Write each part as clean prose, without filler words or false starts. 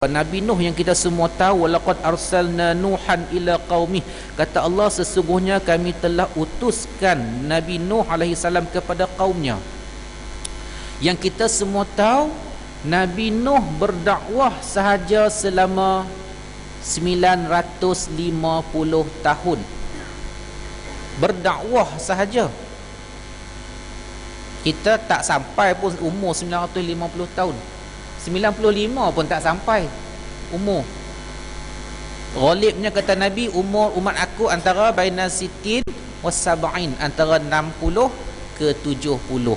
Nabi Nuh yang kita semua tahu, walaqad arsalna nuhan ila qaumih, kata Allah, sesungguhnya kami telah utuskan Nabi Nuh alaihi salam kepada kaumnya. Yang kita semua tahu, Nabi Nuh berdakwah sahaja selama 950 tahun. Berdakwah sahaja. Kita tak sampai pun umur 950 tahun. 95 pun tak sampai umur. Ghalibnya kata Nabi, umur umat aku antara baina sitin was sab'in, antara 60 ke 70.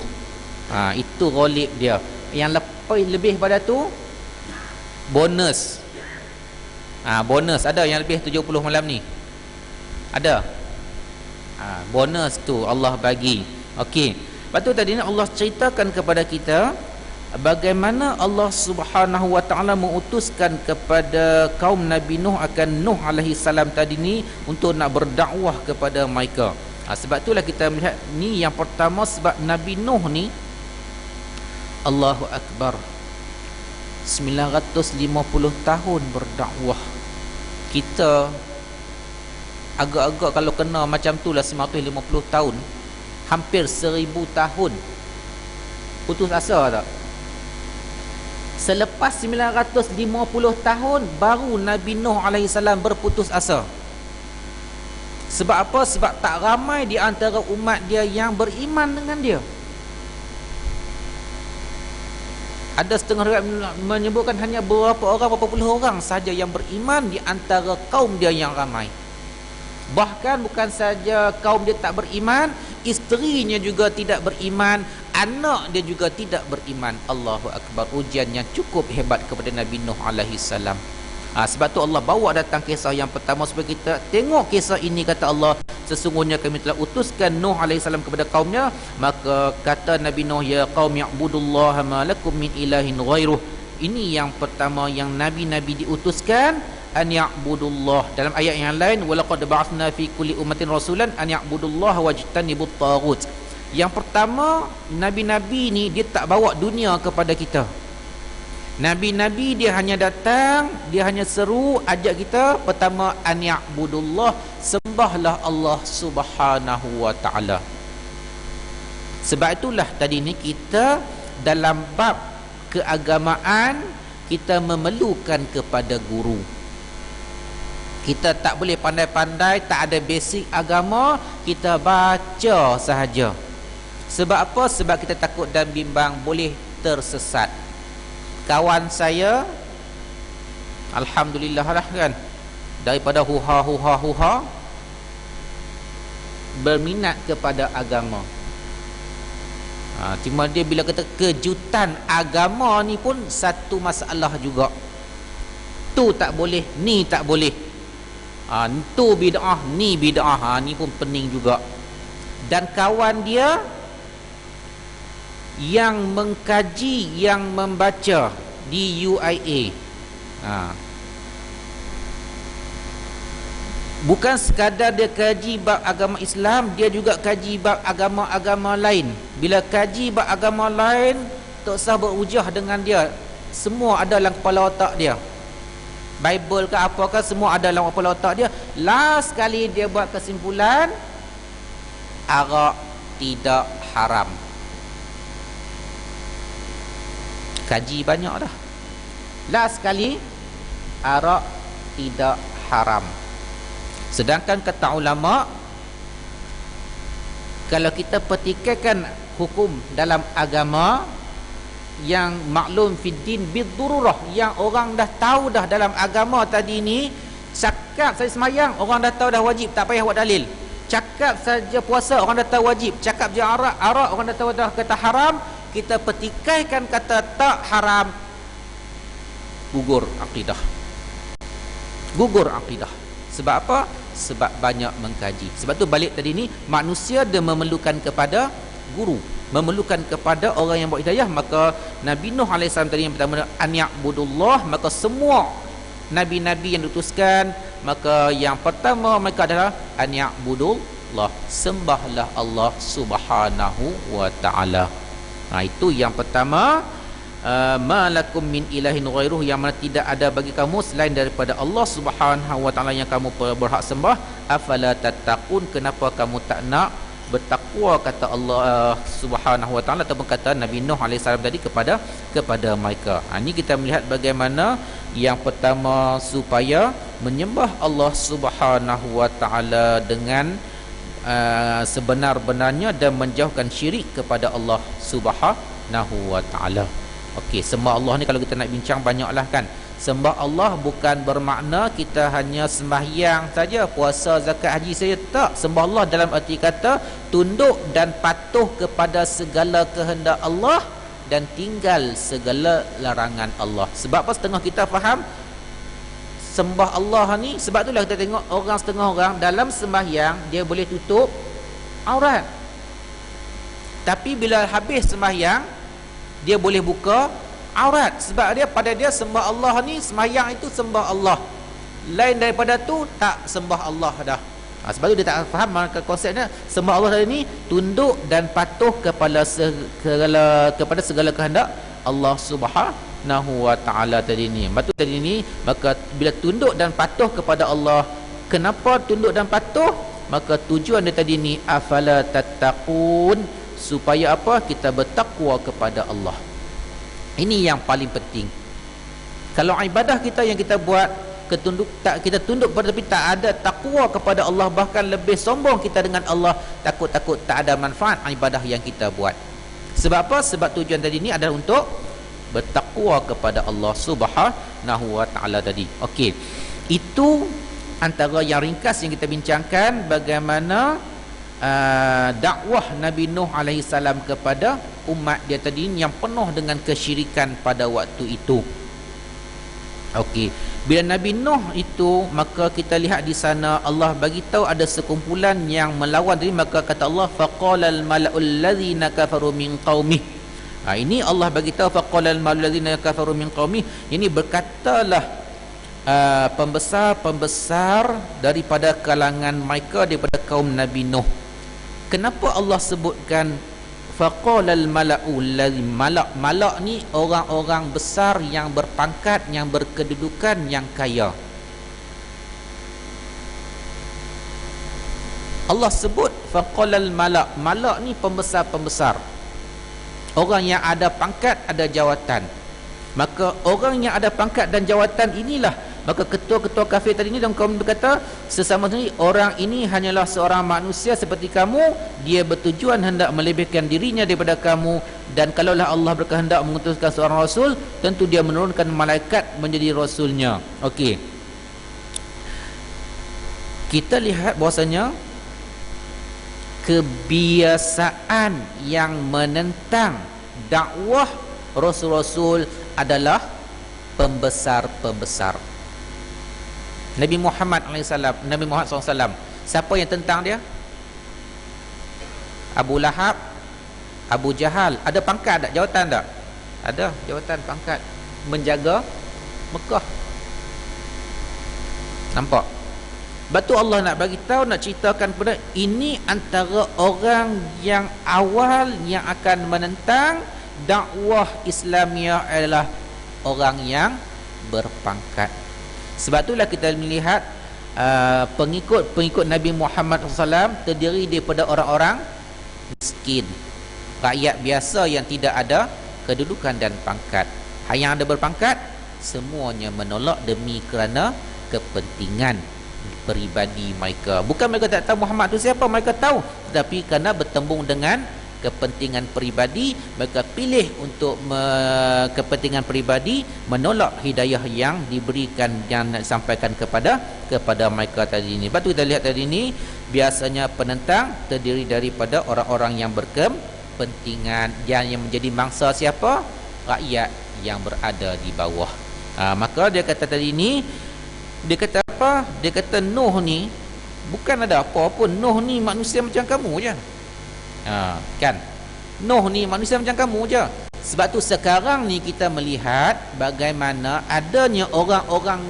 Itu ghalib dia. Yang lebih pada tu bonus. Bonus ada yang lebih 70 malam ni. Ada. Bonus tu Allah bagi. Okey. Lepas tu tadi ni Allah ceritakan kepada kita bagaimana Allah Subhanahu wa taala mengutuskan kepada kaum Nabi Nuh akan Nuh alaihi salam tadi ni untuk nak berdakwah kepada mereka. Sebab itulah kita melihat ni yang pertama, sebab Nabi Nuh ni, Allahu akbar, 950 tahun berdakwah. Kita agak-agak kalau kena macam tu lah 950 tahun, hampir 1000 tahun, putus asa tak? Selepas 950 tahun baru Nabi Nuh alaihi salam berputus asa. Sebab apa? Sebab tak ramai di antara umat dia yang beriman dengan dia. Ada setengah riwayat menyebutkan hanya berapa puluh orang saja yang beriman di antara kaum dia yang ramai. Bahkan bukan saja kaum dia tak beriman, isterinya juga tidak beriman, anak dia juga tidak beriman. Allahu akbar, ujian yang cukup hebat kepada Nabi Nuh alaihi salam. Sebab tu Allah bawa datang kisah yang pertama supaya kita tengok kisah ini. Kata Allah, sesungguhnya kami telah utuskan Nuh alaihi salam kepada kaumnya. Maka kata Nabi Nuh, ya qaum ya'budullaha ma lakum min ilahin ghairuh. Ini yang pertama yang nabi-nabi diutuskan, an ya'budullah. Dalam ayat yang lain, walaqad ba'athna fi kulli ummatin rasulan an ya'budullaha wajtanibut taghut. Yang pertama, nabi-nabi ni dia tak bawa dunia kepada kita. Nabi-nabi dia hanya datang, dia hanya seru, ajak kita pertama an ya'budullah, sembahlah Allah Subhanahu wa taala. Sebab itulah tadi ni kita dalam bab keagamaan kita memerlukan kepada guru. Kita tak boleh pandai-pandai, tak ada basic agama, kita baca sahaja. Sebab apa? Sebab kita takut dan bimbang boleh tersesat. Kawan saya, alhamdulillah lah kan, daripada huha berminat kepada agama. Cuma dia bila kata kejutan agama ni pun satu masalah juga. Tu tak boleh, ni tak boleh. Tu bid'ah, ni bid'ah. Ni pun pening juga. Dan kawan dia yang mengkaji, yang membaca di UIA, bukan sekadar dia kaji bab agama Islam, dia juga kaji bab agama-agama lain. Bila kaji bab agama lain, tak usah berhujah dengan dia, semua ada dalam kepala otak dia. Bible ke apakah, semua ada dalam kepala otak dia. Last sekali dia buat kesimpulan, arak tidak haram. Kaji banyak dah, last sekali arak tidak haram. Sedangkan kata ulama, kalau kita pertikaikan hukum dalam agama yang maklum fiddin bidururah, yang orang dah tahu dah dalam agama tadi ni, cakap saya semayang orang dah tahu dah wajib, tak payah buat dalil. Cakap saja puasa orang dah tahu wajib, cakap je arak orang dah tahu dah kata haram. Kita pertikaikan kata tak haram, gugur akidah. Gugur akidah. Sebab apa? Sebab banyak mengkaji. Sebab tu balik tadi ni, manusia dia memerlukan kepada guru, memerlukan kepada orang yang buat hidayah. Maka Nabi Nuh AS tadi yang pertama, an ya'budullah. Maka semua nabi-nabi yang diutuskan, maka yang pertama mereka adalah an ya'budullah, sembahlah Allah Subhanahu wa ta'ala. Itu yang pertama. malakum min ilahin ghairuh, yang mana tidak ada bagi kamu selain daripada Allah Subhanahu wa taala yang kamu berhak sembah. Afala tattaqun, kenapa kamu tak nak bertakwa, kata Allah Subhanahu wa taala, ataupun kata Nabi Nuh alaihi salam tadi kepada mereka. Ini kita melihat bagaimana yang pertama supaya menyembah Allah Subhanahu wa taala dengan sebenar-benarnya dan menjauhkan syirik kepada Allah Subhanahu wa taala. Okey, sembah Allah ni kalau kita nak bincang banyaklah kan. Sembah Allah bukan bermakna kita hanya sembahyang saja, puasa, zakat, haji saja, tak. Sembah Allah dalam arti kata tunduk dan patuh kepada segala kehendak Allah dan tinggal segala larangan Allah. Sebab apa setengah kita faham sembah Allah ni, sebab itulah kita tengok setengah orang dalam sembahyang dia boleh tutup aurat, tapi bila habis sembahyang dia boleh buka aurat. Sebab dia pada dia sembah Allah ni, sembahyang itu sembah Allah, lain daripada tu tak sembah Allah dah. Sebab tu dia tak faham maka konsepnya sembah Allah tadi ni tunduk dan patuh kepada segala kehendak Allah Subhanahu wa taala tadi ni. Maka bila tunduk dan patuh kepada Allah, kenapa tunduk dan patuh? Maka tujuan dia tadi ni afala tattaqun, supaya apa? Kita bertakwa kepada Allah. Ini yang paling penting. Kalau ibadah kita yang kita buat kita tunduk tapi tak ada takwa kepada Allah, bahkan lebih sombong kita dengan Allah, takut tak ada manfaat ibadah yang kita buat. Sebab apa? Sebab tujuan tadi ni adalah untuk bertakwa kepada Allah Subhanahu wa taala tadi. Okey. Itu antara yang ringkas yang kita bincangkan bagaimana dakwah Nabi Nuh alaihi salam kepada umat dia tadi yang penuh dengan kesyirikan pada waktu itu. Okey, bila Nabi Nuh itu, maka kita lihat di sana Allah bagi tahu ada sekumpulan yang melawan tadi. Maka kata Allah, faqalal mala'ul ladzina kafaru min qaumih. Ini Allah bagi tahu faqalal mala'ul ladzina kafaru min qaumih. Ini berkatalah pembesar daripada kalangan mereka, daripada kaum Nabi Nuh. Kenapa Allah sebutkan faqalal mala'u allazi malak ni orang-orang besar yang berpangkat, yang berkedudukan, yang kaya. Allah sebut faqalal malak ni pembesar-pembesar, orang yang ada pangkat, ada jawatan. Maka orang yang ada pangkat dan jawatan inilah, maka ketua-ketua kafir tadi ni dalam kaum berkata sesama sendiri, orang ini hanyalah seorang manusia seperti kamu, dia bertujuan hendak melebihkan dirinya daripada kamu, dan kalaulah Allah berkehendak mengutuskan seorang rasul, tentu dia menurunkan malaikat menjadi rasulnya. Okey, kita lihat bahwasanya kebiasaan yang menentang dakwah rasul-rasul adalah pembesar-pembesar. Nabi Muhammad SAW, siapa yang tentang dia? Abu Lahab, Abu Jahal. Ada pangkat tak? Jawatan tak? Ada jawatan, pangkat, menjaga Mekah. Nampak? Batu Allah nak bagi tahu, nak ceritakan kepada ini antara orang yang awal yang akan menentang dakwah Islamiah adalah orang yang berpangkat. Sebab itulah kita melihat pengikut Nabi Muhammad SAW terdiri daripada orang-orang miskin, rakyat biasa yang tidak ada kedudukan dan pangkat. Yang ada berpangkat semuanya menolak demi kerana kepentingan peribadi mereka. Bukan mereka tak tahu Muhammad itu siapa, mereka tahu, tetapi kerana bertembung dengan kepentingan peribadi, mereka pilih untuk kepentingan peribadi, menolak hidayah yang diberikan, yang disampaikan kepada mereka tadi ini. Lepas tu kita lihat tadi ini, biasanya penentang terdiri daripada orang-orang yang berkepentingan, yang menjadi mangsa siapa? Rakyat yang berada di bawah. Maka dia kata tadi ini, dia kata apa? Dia kata Nuh ni bukan ada apa pun. Nuh ni manusia macam kamu je. Kan, Nuh ni manusia macam kamu je. Sebab tu sekarang ni kita melihat bagaimana adanya orang-orang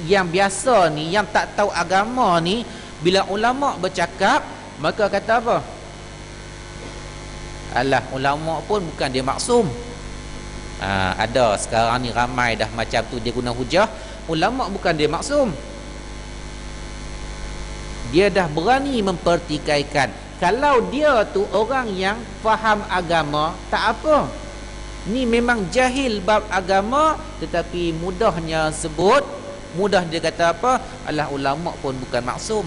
yang biasa ni, yang tak tahu agama ni, bila ulama bercakap, maka kata apa? Alah, ulama pun bukan dia maksum. Ada sekarang ni ramai dah macam tu, dia guna hujah. Ulama bukan dia maksum, dia dah berani mempertikaikan. Kalau dia tu orang yang faham agama, tak apa, ni memang jahil bab agama, tetapi mudahnya sebut, mudah dia kata apa, alah ulama pun bukan maksum.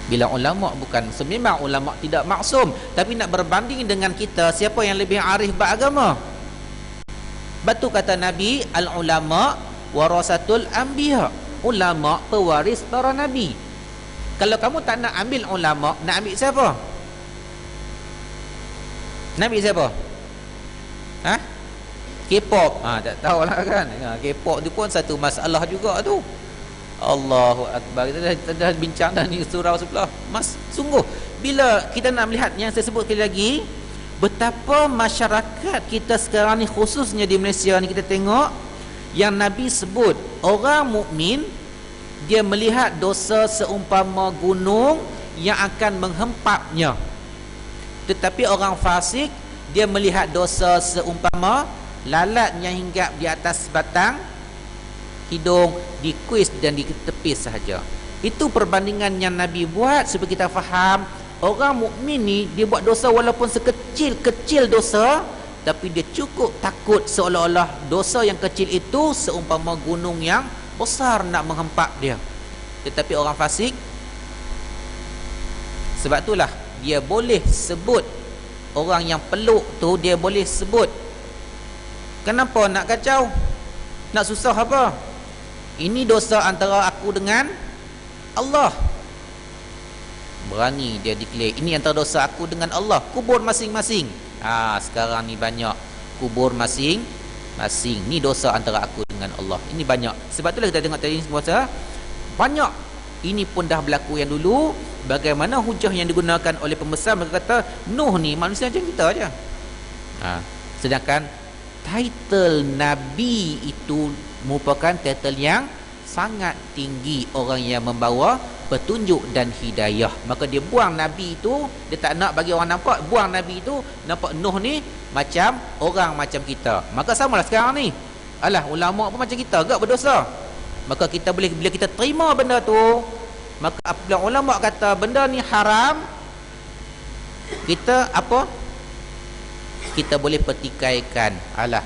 Bila ulama bukan maksum, memang ulama tidak maksum, tapi nak berbanding dengan kita, siapa yang lebih arif bab agama? Batu kata Nabi, al ulama warasatul anbiya, ulama pewaris para nabi. Kalau kamu tak nak ambil ulama, nak ambil siapa? Nak ambil siapa? K-pop. Tak tahulah kan. K-pop tu pun satu masalah juga tu. Allahu Akbar. Kita dah bincang dah ni surau sebelah. Sungguh bila kita nak melihat yang saya sebut sekali lagi, betapa masyarakat kita sekarang ni, khususnya di Malaysia ni, kita tengok yang Nabi sebut orang mukmin dia melihat dosa seumpama gunung yang akan menghempapnya, tetapi orang fasik dia melihat dosa seumpama lalat yang hinggap di atas batang hidung, dikuis dan ditepis sahaja. Itu perbandingan yang Nabi buat supaya kita faham orang mukmin ni dia buat dosa walaupun sekecil-kecil dosa, tapi dia cukup takut seolah-olah dosa yang kecil itu seumpama gunung yang besar nak menghempap dia. Tetapi orang fasik, sebab itulah dia boleh sebut, orang yang peluk tu dia boleh sebut. Kenapa nak kacau? Nak susah apa? Ini dosa antara aku dengan Allah. Berani dia declare, ini antara dosa aku dengan Allah. Kubur masing-masing. Sekarang ni banyak kubur masing-masing. Ni dosa antara aku dengan Allah. Ini banyak. Sebab itulah kita tengok tadi semua banyak. Ini pun dah berlaku yang dulu. Bagaimana hujah yang digunakan oleh pembesar, mereka kata Nuh ni manusia macam kita aja. Sedangkan title Nabi itu merupakan title yang sangat tinggi, orang yang membawa petunjuk dan hidayah. Maka dia buang Nabi itu, dia tak nak bagi orang nampak, buang Nabi itu, nampak Nuh ni macam orang macam kita. Maka samalah sekarang ni, alah ulama pun macam kita agak berdosa. Maka kita boleh, bila kita terima benda tu, maka apabila ulama kata benda ni haram, kita apa? Kita boleh pertikaikan, alah.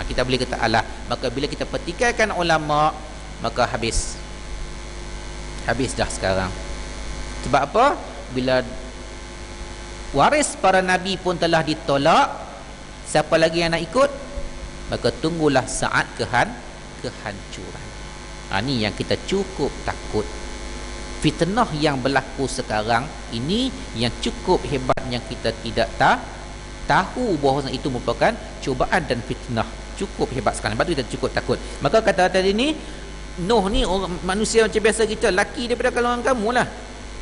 Kita boleh kata alah. Maka bila kita pertikaikan ulama, maka habis dah sekarang. Sebab apa? Bila waris para nabi pun telah ditolak, siapa lagi yang nak ikut? Maka tunggulah saat kehancuran. Ni yang kita cukup takut. Fitnah yang berlaku sekarang ini yang cukup hebat, yang kita tidak tahu bahawa itu merupakan cubaan dan fitnah. Cukup hebat sekarang. Sebab itu kita cukup takut. Maka kata tadi ni, Nuh ni orang manusia macam biasa kita, laki daripada kalangan kamu lah,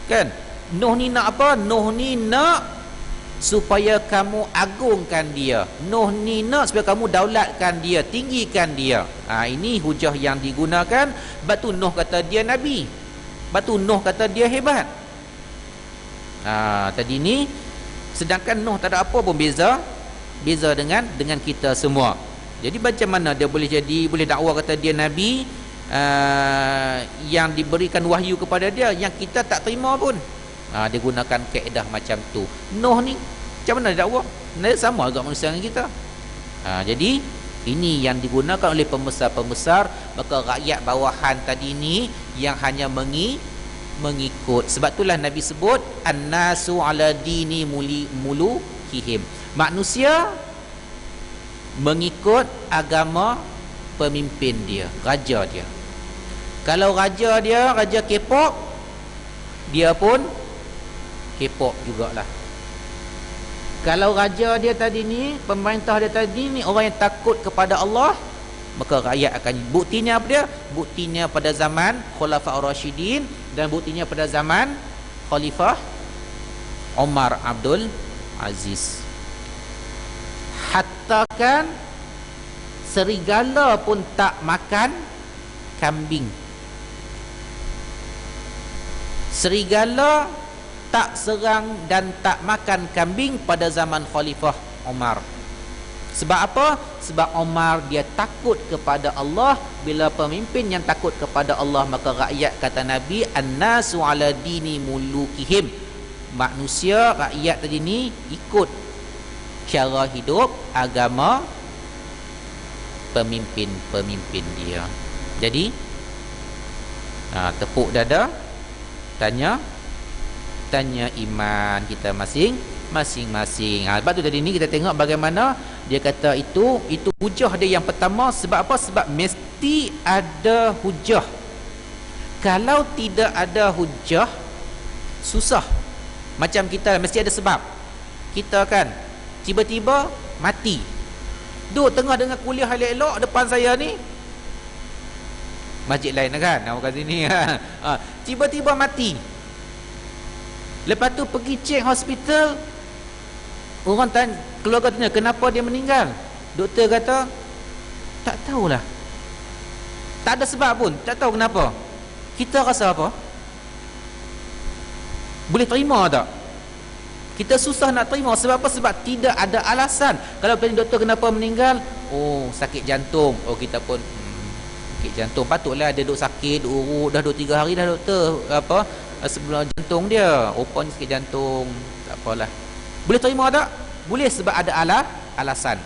kan? Nuh ni nak apa? Nuh ni nak supaya kamu agungkan dia. Nuh ni nak supaya kamu daulatkan dia, tinggikan dia. Ini hujah yang digunakan. Batu Nuh kata dia Nabi, batu Nuh kata dia hebat. Tadi ni, sedangkan Nuh tak ada apa pun beza dengan kita semua. Jadi macam mana dia boleh dakwah kata dia Nabi, yang diberikan wahyu kepada dia, yang kita tak terima pun. Dia gunakan kaedah macam tu. Nuh ni macam mana dia dakwah? Dia sama agak manusia dengan kita. Jadi ini yang digunakan oleh pembesar-pembesar. Maka rakyat bawahan tadi ni yang hanya mengikut. Sebab itulah Nabi sebut annasu ala dini mulukihim. Manusia mengikut agama pemimpin dia, raja dia. Kalau raja dia raja K-pop, dia pun K-pop jugalah. Kalau raja dia tadi ni, pemerintah dia tadi ni orang yang takut kepada Allah, maka rakyat akan. Buktinya apa dia? Buktinya pada zaman Khulafaur Rasyidin dan buktinya pada zaman Khalifah Umar Abdul Aziz. Hatta kan serigala pun tak makan kambing. Serigala tak serang dan tak makan kambing pada zaman Khalifah Umar. Sebab apa? Sebab Umar dia takut kepada Allah. Bila pemimpin yang takut kepada Allah, maka rakyat, kata Nabi, annasu ala dini mulukihim, manusia, rakyat tadi ni ikut cara hidup agama pemimpin-pemimpin dia. Jadi tepuk dada, tanya iman kita masing-masing. Sebab tu tadi ni kita tengok bagaimana dia kata itu hujah dia yang pertama. Sebab apa? Sebab mesti ada hujah. Kalau tidak ada hujah, susah. Macam kita mesti ada sebab. Kita kan tiba-tiba mati. Duduk tengah dengan kuliah elok-elok depan saya ni, masjid lain kan, orang kat sini tiba-tiba mati. Lepas tu pergi cek hospital, orang tanya, keluarga tanya kenapa dia meninggal. Doktor kata tak tahulah, tak ada sebab pun, tak tahu kenapa. Kita rasa apa? Boleh terima tak? Kita susah nak terima. Sebab apa? Sebab tidak ada alasan. Kalau tanya doktor kenapa meninggal, oh sakit jantung. Oh kita pun sakit jantung, patutlah dia duduk sakit, urut dah 2-3 hari dah doktor sebelum jantung dia, rupanya sakit jantung. Tak apalah. Boleh terima tak? Boleh, sebab ada alasan.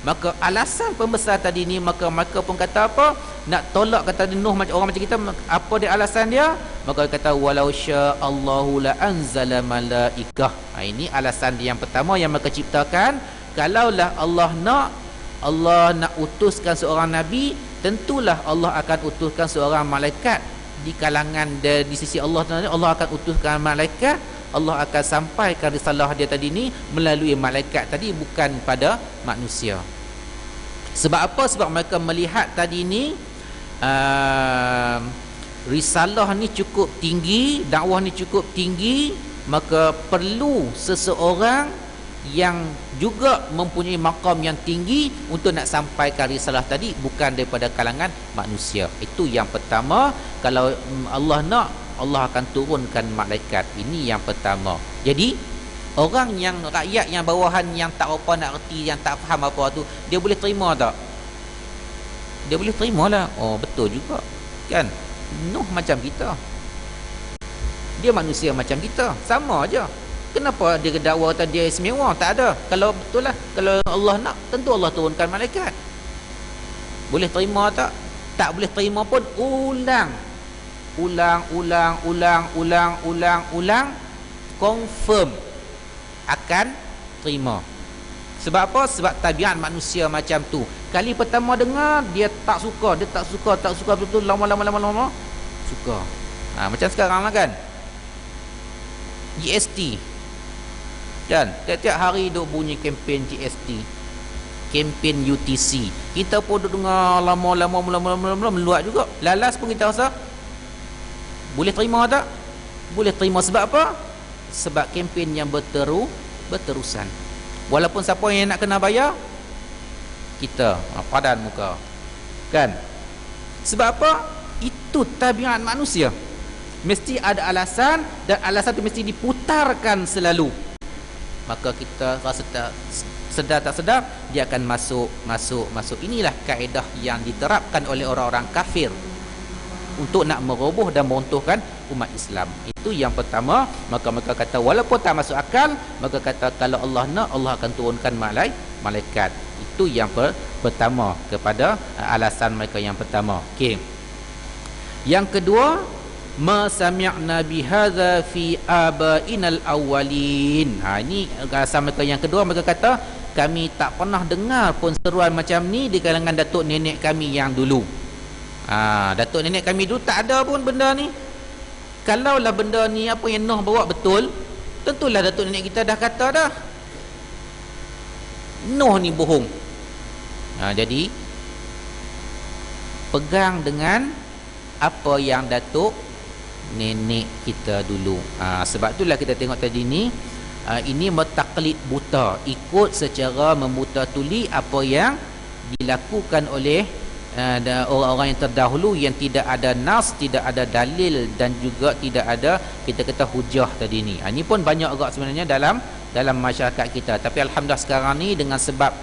Maka alasan pembesar tadi ni, maka mereka pun kata apa? Nak tolak kata Nuh macam orang macam kita, apa dia alasan dia? Maka dia kata walau sya'allahu la anzala malaikah. Ini alasan dia yang pertama yang mereka ciptakan. Kalaulah Allah nak utuskan seorang nabi, tentulah Allah akan utuskan seorang malaikat. Di kalangan di sisi Allah akan utuskan malaikat. Allah akan sampaikan risalah dia tadi ni melalui malaikat tadi, bukan pada manusia. Sebab apa? Sebab mereka melihat tadi ni risalah ni cukup tinggi, dakwah ni cukup tinggi, maka perlu seseorang yang juga mempunyai maqam yang tinggi untuk nak sampaikan risalah tadi, bukan daripada kalangan manusia. Itu yang pertama. Kalau Allah nak, Allah akan turunkan malaikat. Ini yang pertama. Jadi orang yang rakyat yang bawahan, yang tak apa nak reti, yang tak faham apa tu, dia boleh terima tak? Dia boleh terima lah. Oh betul juga kan, Nuh macam kita, dia manusia macam kita, sama aja. Kenapa dia dakwa kata dia istimewa? Tak ada. Kalau betul lah, kalau Allah nak, tentu Allah turunkan malaikat. Boleh terima tak? Tak boleh terima pun ulang, confirm akan terima. Sebab apa? Sebab tabiat manusia macam tu. Kali pertama dengar, dia tak suka betul-betul, lama suka. Macam sekarang lah kan, GST kan, tiap-tiap hari duk bunyi kempen GST, kempen UTC. Kita pun duk dengar lama meluat juga. Lalas pun kita rasa boleh terima tak? Boleh terima. Sebab apa? Sebab kempen yang berterusan. Walaupun siapa yang nak kena bayar, kita padan muka kan. Sebab apa? Itu tabiat manusia. Mesti ada alasan, dan alasan itu mesti diputarkan selalu. Maka kita rasa sedar tak sedar, dia akan masuk. Inilah kaedah yang diterapkan oleh orang-orang kafir untuk nak meroboh dan meruntuhkan umat Islam. Itu yang pertama. Maka mereka kata walaupun tak masuk akal, maka kata kalau Allah nak, Allah akan turunkan malaikat. Itu yang pertama, kepada alasan mereka yang pertama. Okey. Yang kedua, ma sami'na bihadza fi abainal awwalin. Ini alasan mereka yang kedua. Mereka kata kami tak pernah dengar pun seruan macam ni di kalangan datuk nenek kami yang dulu. Datuk nenek kami dulu tak ada pun benda ni. Kalaulah benda ni apa yang Nuh bawa betul, tentulah datuk nenek kita dah kata dah Nuh ni bohong. Jadi pegang dengan apa yang datuk nenek kita dulu. Sebab itulah kita tengok tadi ni, ini mentaklid buta, ikut secara membuta tuli apa yang dilakukan oleh orang-orang yang terdahulu, yang tidak ada nas, tidak ada dalil, dan juga tidak ada kita kata hujah tadi ni. Ini pun banyak agak sebenarnya dalam masyarakat kita. Tapi alhamdulillah sekarang ni dengan sebab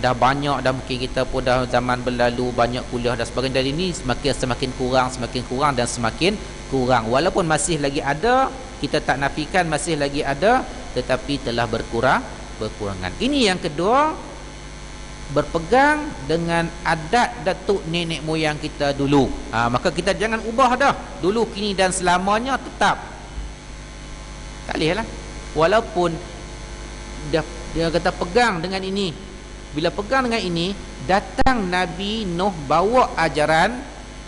dah banyak, dah mungkin kita pun dah zaman berlalu, banyak kuliah dan sebagainya, dari ini semakin kurang dan semakin kurang. Walaupun masih lagi ada, kita tak nafikan masih lagi ada, tetapi telah berkurangan. Ini yang kedua, berpegang dengan adat datuk nenek moyang kita dulu. Maka kita jangan ubah dah, dulu, kini dan selamanya tetap. Tak boleh lah. Walaupun dia kata pegang dengan ini. Bila pegang dengan ini, datang Nabi Nuh bawa ajaran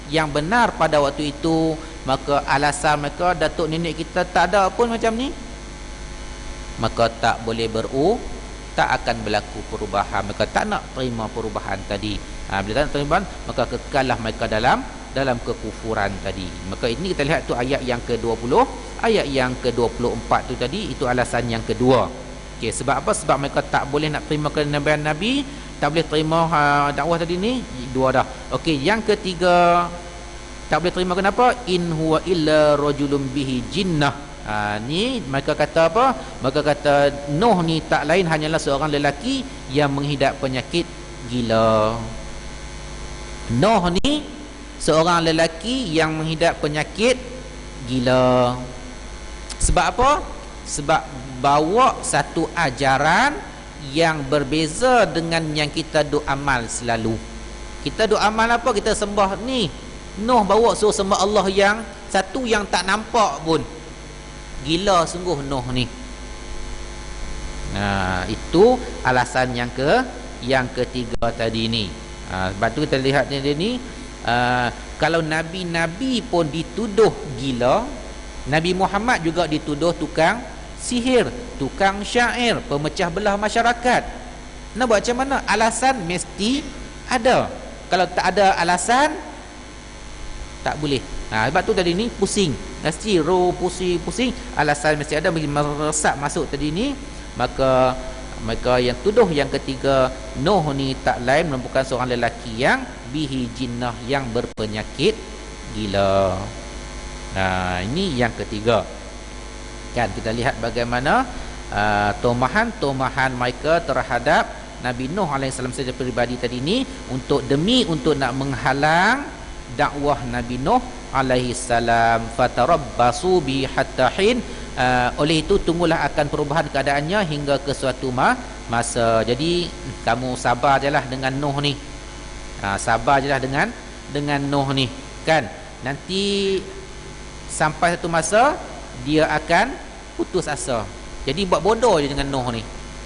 yang benar pada waktu itu, maka alasan mereka datuk nenek kita tak ada pun macam ni, maka tak boleh tak akan berlaku perubahan. Mereka tak nak terima perubahan tadi. Bila tak nak terima, maka kekallah mereka dalam kekufuran tadi. Maka ini kita lihat tu ayat yang ke-20, ayat yang ke-24 tu tadi, itu alasan yang kedua. Okey, sebab apa? Sebab mereka tak boleh nak terima kenabian Nabi, tak boleh terima dakwah tadi ni. Dua dah. Okey, yang ketiga, tak boleh terima kenapa? In huwa illa rajulun bihi jinnah. Ni mereka kata apa? Mereka kata Nuh ni tak lain hanyalah seorang lelaki yang menghidap penyakit gila. Nuh ni seorang lelaki yang menghidap penyakit gila. Sebab apa? Sebab bawa satu ajaran yang berbeza dengan yang kita duk amal selalu. Kita duk amal apa? Kita sembah ni. Nuh bawa suruh sembah Allah yang satu yang tak nampak pun. Gila sungguh Nuh ni. Itu alasan yang ketiga tadi ni. Sebab tu kita lihat ni, kalau nabi-nabi pun dituduh gila, Nabi Muhammad juga dituduh tukang sihir, tukang syair, pemecah belah masyarakat. Nak buat macam mana? Alasan mesti ada. Kalau tak ada alasan, tak boleh. Sebab tu tadi ni pusing, mesti pusing, alasan mesti ada, meresap masuk tadi ni. Maka mereka yang tuduh yang ketiga, Nuh ni tak lain merupakan seorang lelaki yang bihi jinnah, yang berpenyakit gila. Ini yang ketiga. Kan kita lihat bagaimana tomahan mereka terhadap Nabi Nuh alaihissalam secara peribadi tadi ni, untuk nak menghalang dakwah Nabi Nuh alaihissalam. Fatarabbasu bi hatta hin. Oleh itu tunggulah akan perubahan keadaannya hingga ke suatu masa. Jadi kamu sabar jelah dengan Nuh ni. Sabar jelah dengan Nuh ni, kan. Nanti sampai satu masa dia akan putus asa. Jadi buat bodoh je dengan Nuh ni.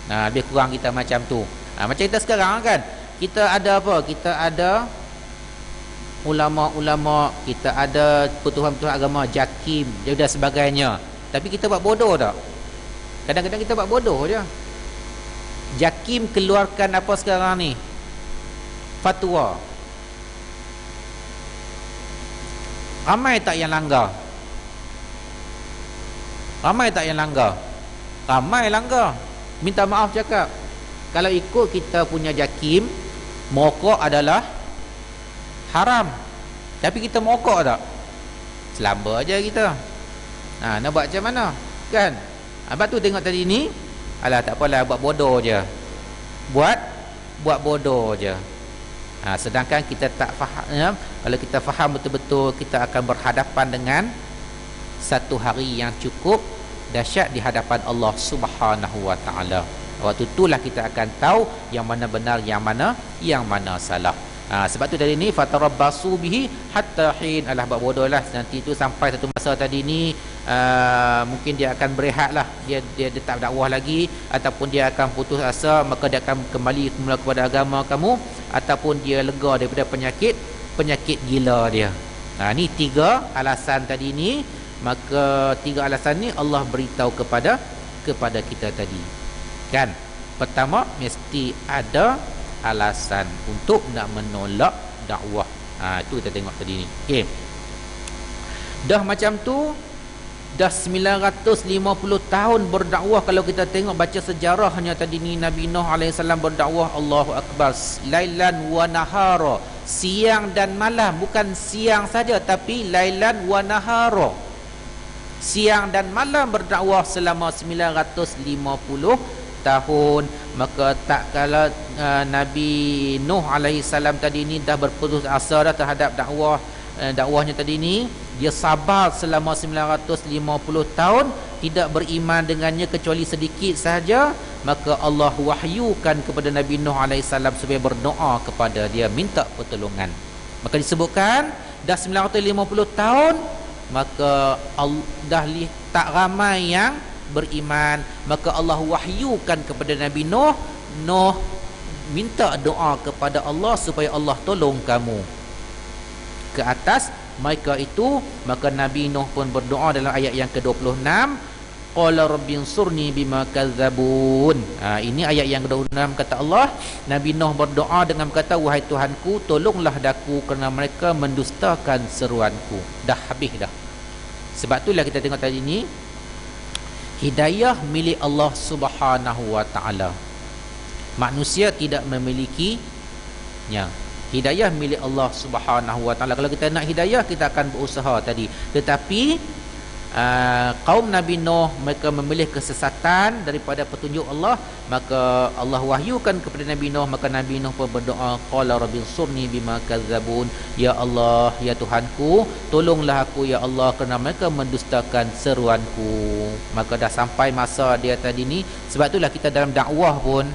Lebih kurang kita macam tu. Macam kita sekarang kan, kita ada apa? Kita ada ulama-ulama, kita ada petuhan-petuhan agama, jakim dan sebagainya. Tapi kita buat bodoh tak? Kadang-kadang kita buat bodoh je. Jakim keluarkan apa sekarang ni? Fatwa. Ramai tak yang langgar? Ramai tak yang langgar? Ramai langgar. Minta maaf cakap, kalau ikut kita punya jakim, merokok adalah haram. Tapi kita merokok tak? Selamba aja kita. Nak buat macam mana? Kan? Sebab tu tengok tadi ni, alah tak apalah, buat bodoh je. Buat bodoh je. Sedangkan kita tak faham. Kalau kita faham betul-betul, kita akan berhadapan dengan satu hari yang cukup dahsyat di hadapan Allah Subhanahu wa taala. Waktu itulah kita akan tahu yang mana benar, yang mana salah. Sebab tu tadi ni fatarabbasu bihi hatta hin, alah buat bodoh lah. Nanti tu sampai satu masa tadi ni, mungkin dia akan berehat lah, dia tak dakwah lagi, ataupun dia akan putus asa, maka dia akan kembali semula kepada agama kamu, ataupun dia lega daripada penyakit gila dia. Ni tiga alasan tadi ni. Maka tiga alasan ni Allah beritahu kepada kita tadi, kan. Pertama, mesti ada alasan untuk nak menolak dakwah. Itu kita tengok tadi ni. Okey. Dah macam tu, dah 950 tahun berdakwah. Kalau kita tengok baca sejarahnya tadi ni, Nabi Nuh alaihissalam berdakwah, Allahu akbar, lailan wa nahara, siang dan malam. Bukan siang saja, tapi lailan wa nahara, siang dan malam berdakwah selama 950 tahun. Maka tak kala Nabi Nuh alaihi salam tadi ni dah berputus asa dah terhadap dakwahnya tadi ni, dia sabar selama 950 tahun tidak beriman dengannya kecuali sedikit sahaja. Maka Allah wahyukan kepada Nabi Nuh alaihi salam supaya berdoa kepada dia, minta pertolongan. Maka disebutkan dah 950 tahun, maka dah tak ramai yang beriman. Maka Allah wahyukan kepada Nabi Nuh, Nuh minta doa kepada Allah supaya Allah tolong kamu ke atas mereka itu. Maka Nabi Nuh pun berdoa dalam ayat yang ke-26, qala rabbinsurni bima kadzabun. Ini ayat yang ke-26 kata Allah, Nabi Nuh berdoa dengan kata, wahai Tuhanku, tolonglah daku kerana mereka mendustakan seruanku. Dah habis dah. Sebab itulah kita tengok tadi ni, hidayah milik Allah Subhanahu wa taala. Manusia tidak memilikinya. Hidayah milik Allah Subhanahu wa taala. Kalau kita nak hidayah, kita akan berusaha tadi. Tetapi kaum Nabi Nuh, mereka memilih kesesatan daripada petunjuk Allah. Maka Allah wahyukan kepada Nabi Nuh. Maka Nabi Nuh pun berdoa, qala rabbinsurni bima kadzabun. Ya Allah, ya Tuhanku, tolonglah aku ya Allah kerana mereka mendustakan seruanku. Maka dah sampai masa dia tadi ni. Sebab itulah kita dalam dakwah pun,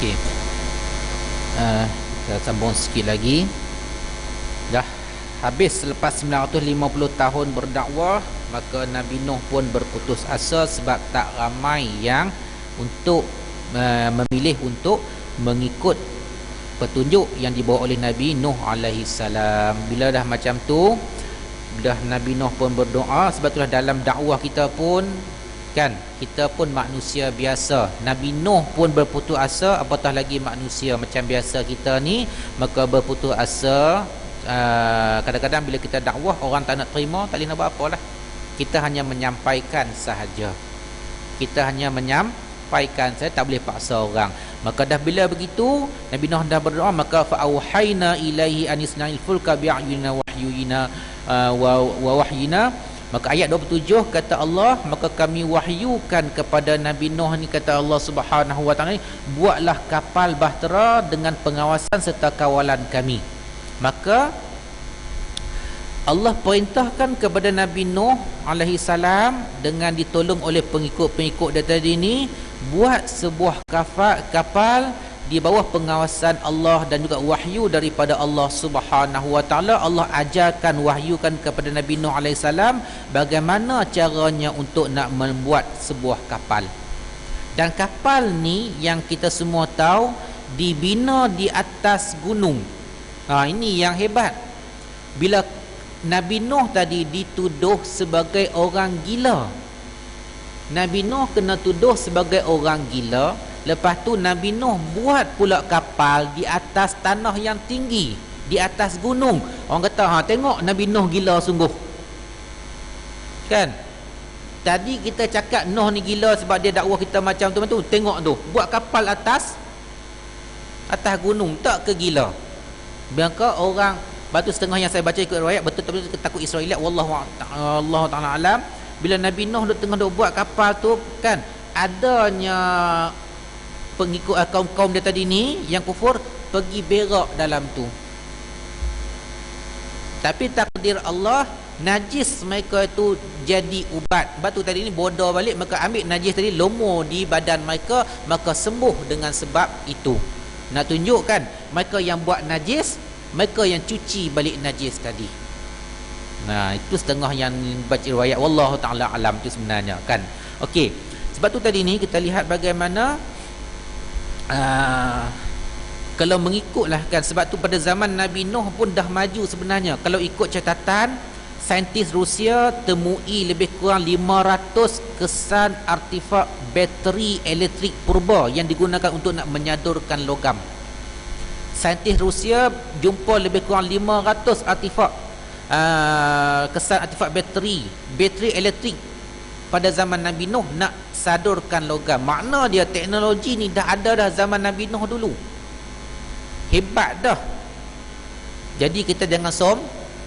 Okey. Kita sambung sikit lagi. Dah habis selepas 950 tahun berdakwah, maka Nabi Nuh pun berputus asa sebab tak ramai yang untuk memilih untuk mengikut petunjuk yang dibawa oleh Nabi Nuh alaihi salam. Bila dah macam tu, dah Nabi Nuh pun berdoa. Sebab itulah dalam dakwah kita pun kan, kita pun manusia biasa. Nabi Nuh pun berputus asa, apatah lagi manusia macam biasa kita ni. Maka berputus asa, kadang-kadang bila kita dakwah orang tak nak terima, tak boleh nak buat apalah. Kita hanya menyampaikan sahaja. Kita hanya menyampaikan saja, tak boleh paksa orang. Maka dah bila begitu, Nabi Nuh dah berdoa, maka fa auhayna ilaihi anisna'il fulka bi'ayunina wahyina wa wahyina. Maka ayat 27 kata Allah, maka kami wahyukan kepada Nabi Nuh ni, kata Allah Subhanahu wa taala, buatlah kapal bahtera dengan pengawasan serta kawalan kami. Maka Allah perintahkan kepada Nabi Nuh alaihi salam dengan ditolong oleh pengikut-pengikut dia tadi ni, buat sebuah kapal di bawah pengawasan Allah dan juga wahyu daripada Allah Subhanahu wa taala. Allah ajarkan, wahyukan kepada Nabi Nuh alaihi salam bagaimana caranya untuk nak membuat sebuah kapal. Dan kapal ni yang kita semua tahu dibina di atas gunung. Ini yang hebat. Bila Nabi Nuh tadi dituduh sebagai orang gila, Nabi Nuh kena tuduh sebagai orang gila. Lepas tu Nabi Nuh buat pula kapal di atas tanah yang tinggi, di atas gunung. Orang kata, tengok Nabi Nuh gila sungguh. Kan? Tadi kita cakap Nuh ni gila sebab dia dakwah kita macam tu. Tengok tu, buat kapal atas gunung, tak ke gila? Maka orang, batu setengah yang saya baca ikut riwayat, betul-betul takut Israeliat, wallahu ta'ala alam. Bila Nabi Nuh tengah buat kapal tu kan, adanya pengikut kaum-kaum dia tadi ni yang kufur pergi berak dalam tu. Tapi takdir Allah, najis mereka itu jadi ubat. Batu tadi ni bodoh balik, maka ambil najis tadi, lumur di badan mereka, maka sembuh dengan sebab itu. Nak tunjukkan mereka yang buat najis, mereka yang cuci balik najis tadi. Nah, itu setengah yang baca riwayat, wallahu ta'ala alam tu sebenarnya kan. Okey, sebab tu tadi ni kita lihat bagaimana kalau mengikutlah kan, sebab tu pada zaman Nabi Nuh pun dah maju sebenarnya. Kalau ikut catatan, saintis Rusia temui lebih kurang 500 kesan artifak bateri elektrik purba yang digunakan untuk nak menyadurkan logam. Saintis Rusia jumpa lebih kurang 500 artifak kesan artifak bateri elektrik pada zaman Nabi Nuh nak sadurkan logam. Makna dia teknologi ni dah ada dah zaman Nabi Nuh dulu. Hebat dah. Jadi kita jangan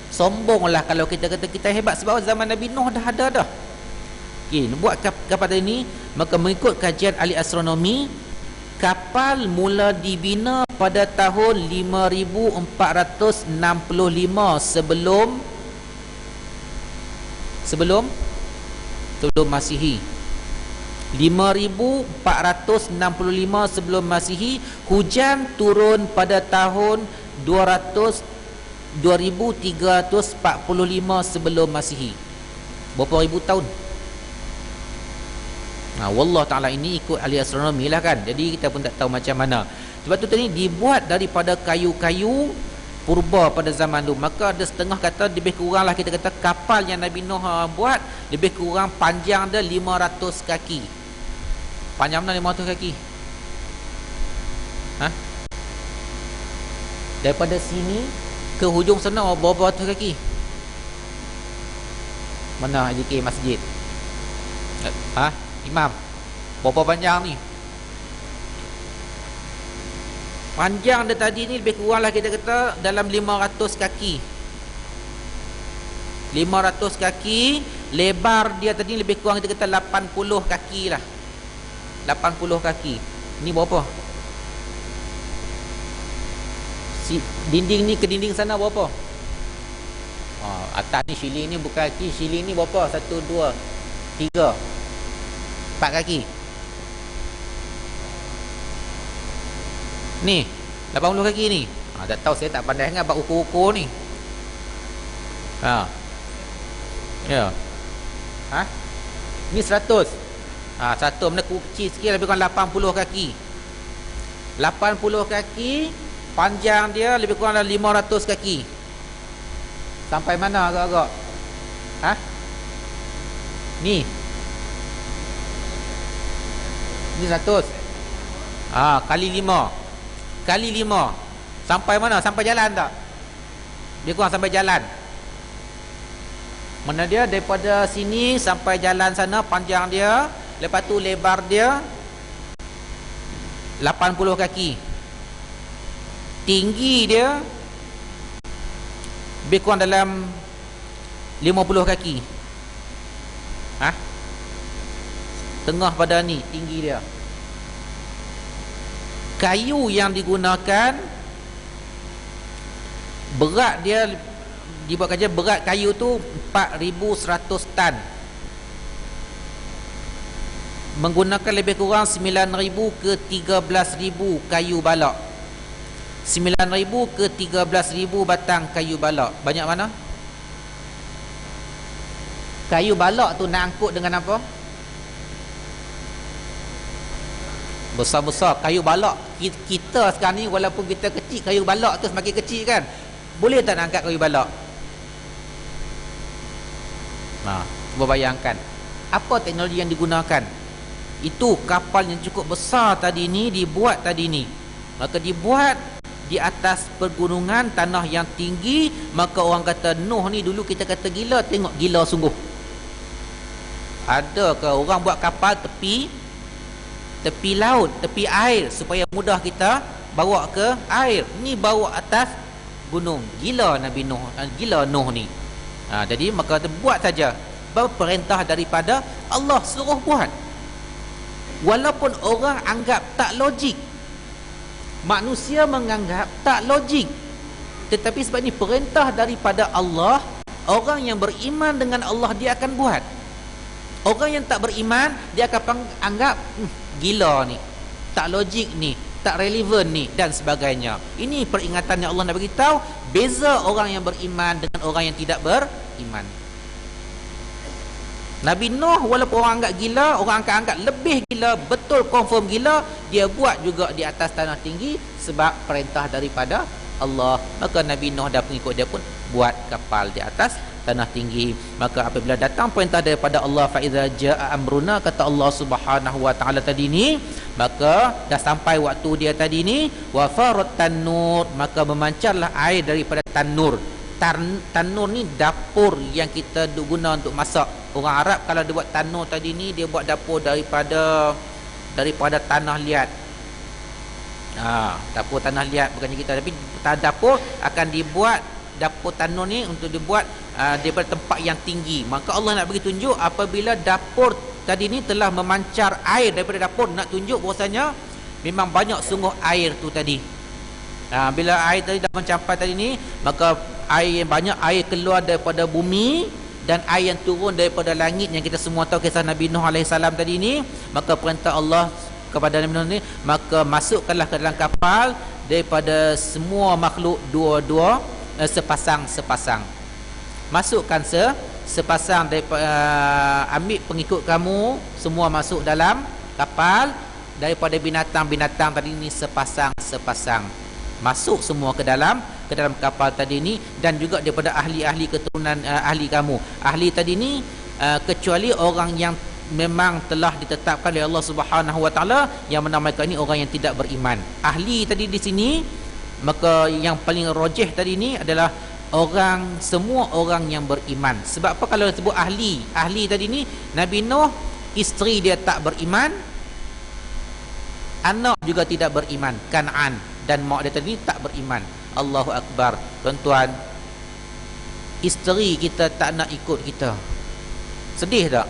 sombonglah kalau kita kata kita hebat, sebab zaman Nabi Nuh dah ada dah. Okey, buat kapal ini, maka mengikut kajian ahli astronomi, kapal mula dibina pada tahun 5465 sebelum Masihi. 5465 sebelum Masihi. Hujan turun pada tahun 2345 sebelum Masihi. Berapa ribu tahun? Wallah ta'ala, ini ikut ahli astronomi lah kan. Jadi kita pun tak tahu macam mana. Sebab tu tadi dibuat daripada kayu-kayu purba pada zaman dulu. Maka ada setengah kata lebih kurang lah, kita kata kapal yang Nabi Nuh buat lebih kurang panjang dia 500 kaki. Panjang mana 500 kaki? Daripada sini ke hujung sana berapa ratus kaki? Mana JK masjid? Imam, berapa panjang ni? Panjang dia tadi ni lebih kurang lah kita kata dalam 500 kaki. 500 kaki. Lebar dia tadi lebih kurang kita kata 80 kaki lah. 80 kaki. Ni berapa? Dinding ni ke dinding sana berapa? Atas ni siling ni bukan kaki. Siling ni berapa? 1, 2, 3, 4 kaki. Ni 80 kaki ni. Tak tahu, saya tak pandai sangat buat ukur-ukur ni. Ya. Ni 100. 100 benda kecil sikit, lebih kurang 80 kaki. 80 kaki, panjang dia lebih kurang 500 kaki. Sampai mana agak-agak? Ni 100. Kali 5. Kali 5. Sampai mana? Sampai jalan tak? Dia kurang sampai jalan. Mana dia daripada sini sampai jalan sana, panjang dia, lepas tu lebar dia 80 kaki. Tinggi dia lebih kurang dalam 50 kaki. Tengah pada ni tinggi dia. Kayu yang digunakan, berat dia dibuat kajian, berat kayu tu 4,100 tan. Menggunakan lebih kurang 9,000 ke 13,000 kayu balak. 9,000 ke 13,000 batang kayu balak. Banyak mana? Kayu balak tu nak angkut dengan apa? Besar-besar kayu balak. Kita sekarang ni walaupun kita kecil, kayu balak tu semakin kecil kan. Boleh tak nak angkat kayu balak? Cuba bayangkan apa teknologi yang digunakan. Itu kapal yang cukup besar tadi ni, dibuat tadi ni. Maka dibuat di atas pergunungan, tanah yang tinggi. Maka orang kata Nuh ni dulu kita kata gila, tengok gila sungguh. Ada ke orang buat kapal tepi laut, tepi air, supaya mudah kita bawa ke air? Ni bawa atas gunung. Gila Nabi Nuh, gila Nuh ni. Jadi maka buat saja, perintah daripada Allah, suruh buat. Walaupun orang anggap tak logik, manusia menganggap tak logik, tetapi sebab ini perintah daripada Allah, orang yang beriman dengan Allah dia akan buat. Orang yang tak beriman, dia akan anggap gila ni, tak logik ni, tak relevan ni, dan sebagainya. Ini peringatan yang Allah nak beritahu, beza orang yang beriman dengan orang yang tidak beriman. Nabi Nuh walaupun orang anggap gila, orang akan anggap lebih gila, betul confirm gila, dia buat juga di atas tanah tinggi sebab perintah daripada Allah. Maka Nabi Nuh dan pengikut dia pun buat kapal di atas tanah tinggi. Maka apabila datang perintah daripada Allah, fa iza jaa amruna, kata Allah Subhanahu wa taala tadi ni, maka dah sampai waktu dia tadi ni, wa farat tanur, maka memancarlah air daripada tanur. Tanur ni dapur yang kita guna untuk masak. Orang Arab kalau dia buat tanur tadi ni, dia buat dapur daripada tanah liat. Dapur tanah liat bukannya kita, tapi dapur akan dibuat, dapur tanur ni untuk dibuat daripada tempat yang tinggi. Maka Allah nak bagi tunjuk apabila dapur tadi ni telah memancar air daripada dapur, nak tunjuk bahasanya memang banyak sungguh air tu tadi. Bila air tadi dah mencapai tadi ni, maka banyak air keluar daripada bumi dan air yang turun daripada langit, yang kita semua tahu kisah Nabi Nuh AS tadi ni. Maka perintah Allah kepada Nabi Nuh ni, maka masukkanlah ke dalam kapal daripada semua makhluk dua-dua, sepasang-sepasang. Masukkan sepasang daripada, ambil pengikut kamu semua masuk dalam kapal, daripada binatang-binatang tadi ni sepasang-sepasang. Masuk semua ke dalam kapal tadi ni, dan juga daripada ahli-ahli keturunan ahli kamu. Ahli tadi ni kecuali orang yang memang telah ditetapkan oleh Allah Subhanahu wa taala, yang menamakan ini orang yang tidak beriman. Ahli tadi di sini, maka yang paling rajih tadi ni adalah semua orang yang beriman. Sebab apa kalau disebut ahli? Ahli tadi ni, Nabi Nuh, isteri dia tak beriman, anak juga tidak beriman, Kan'an, dan mak dia tadi tak beriman. Allahu Akbar. Tuan-tuan, isteri kita tak nak ikut kita, sedih tak?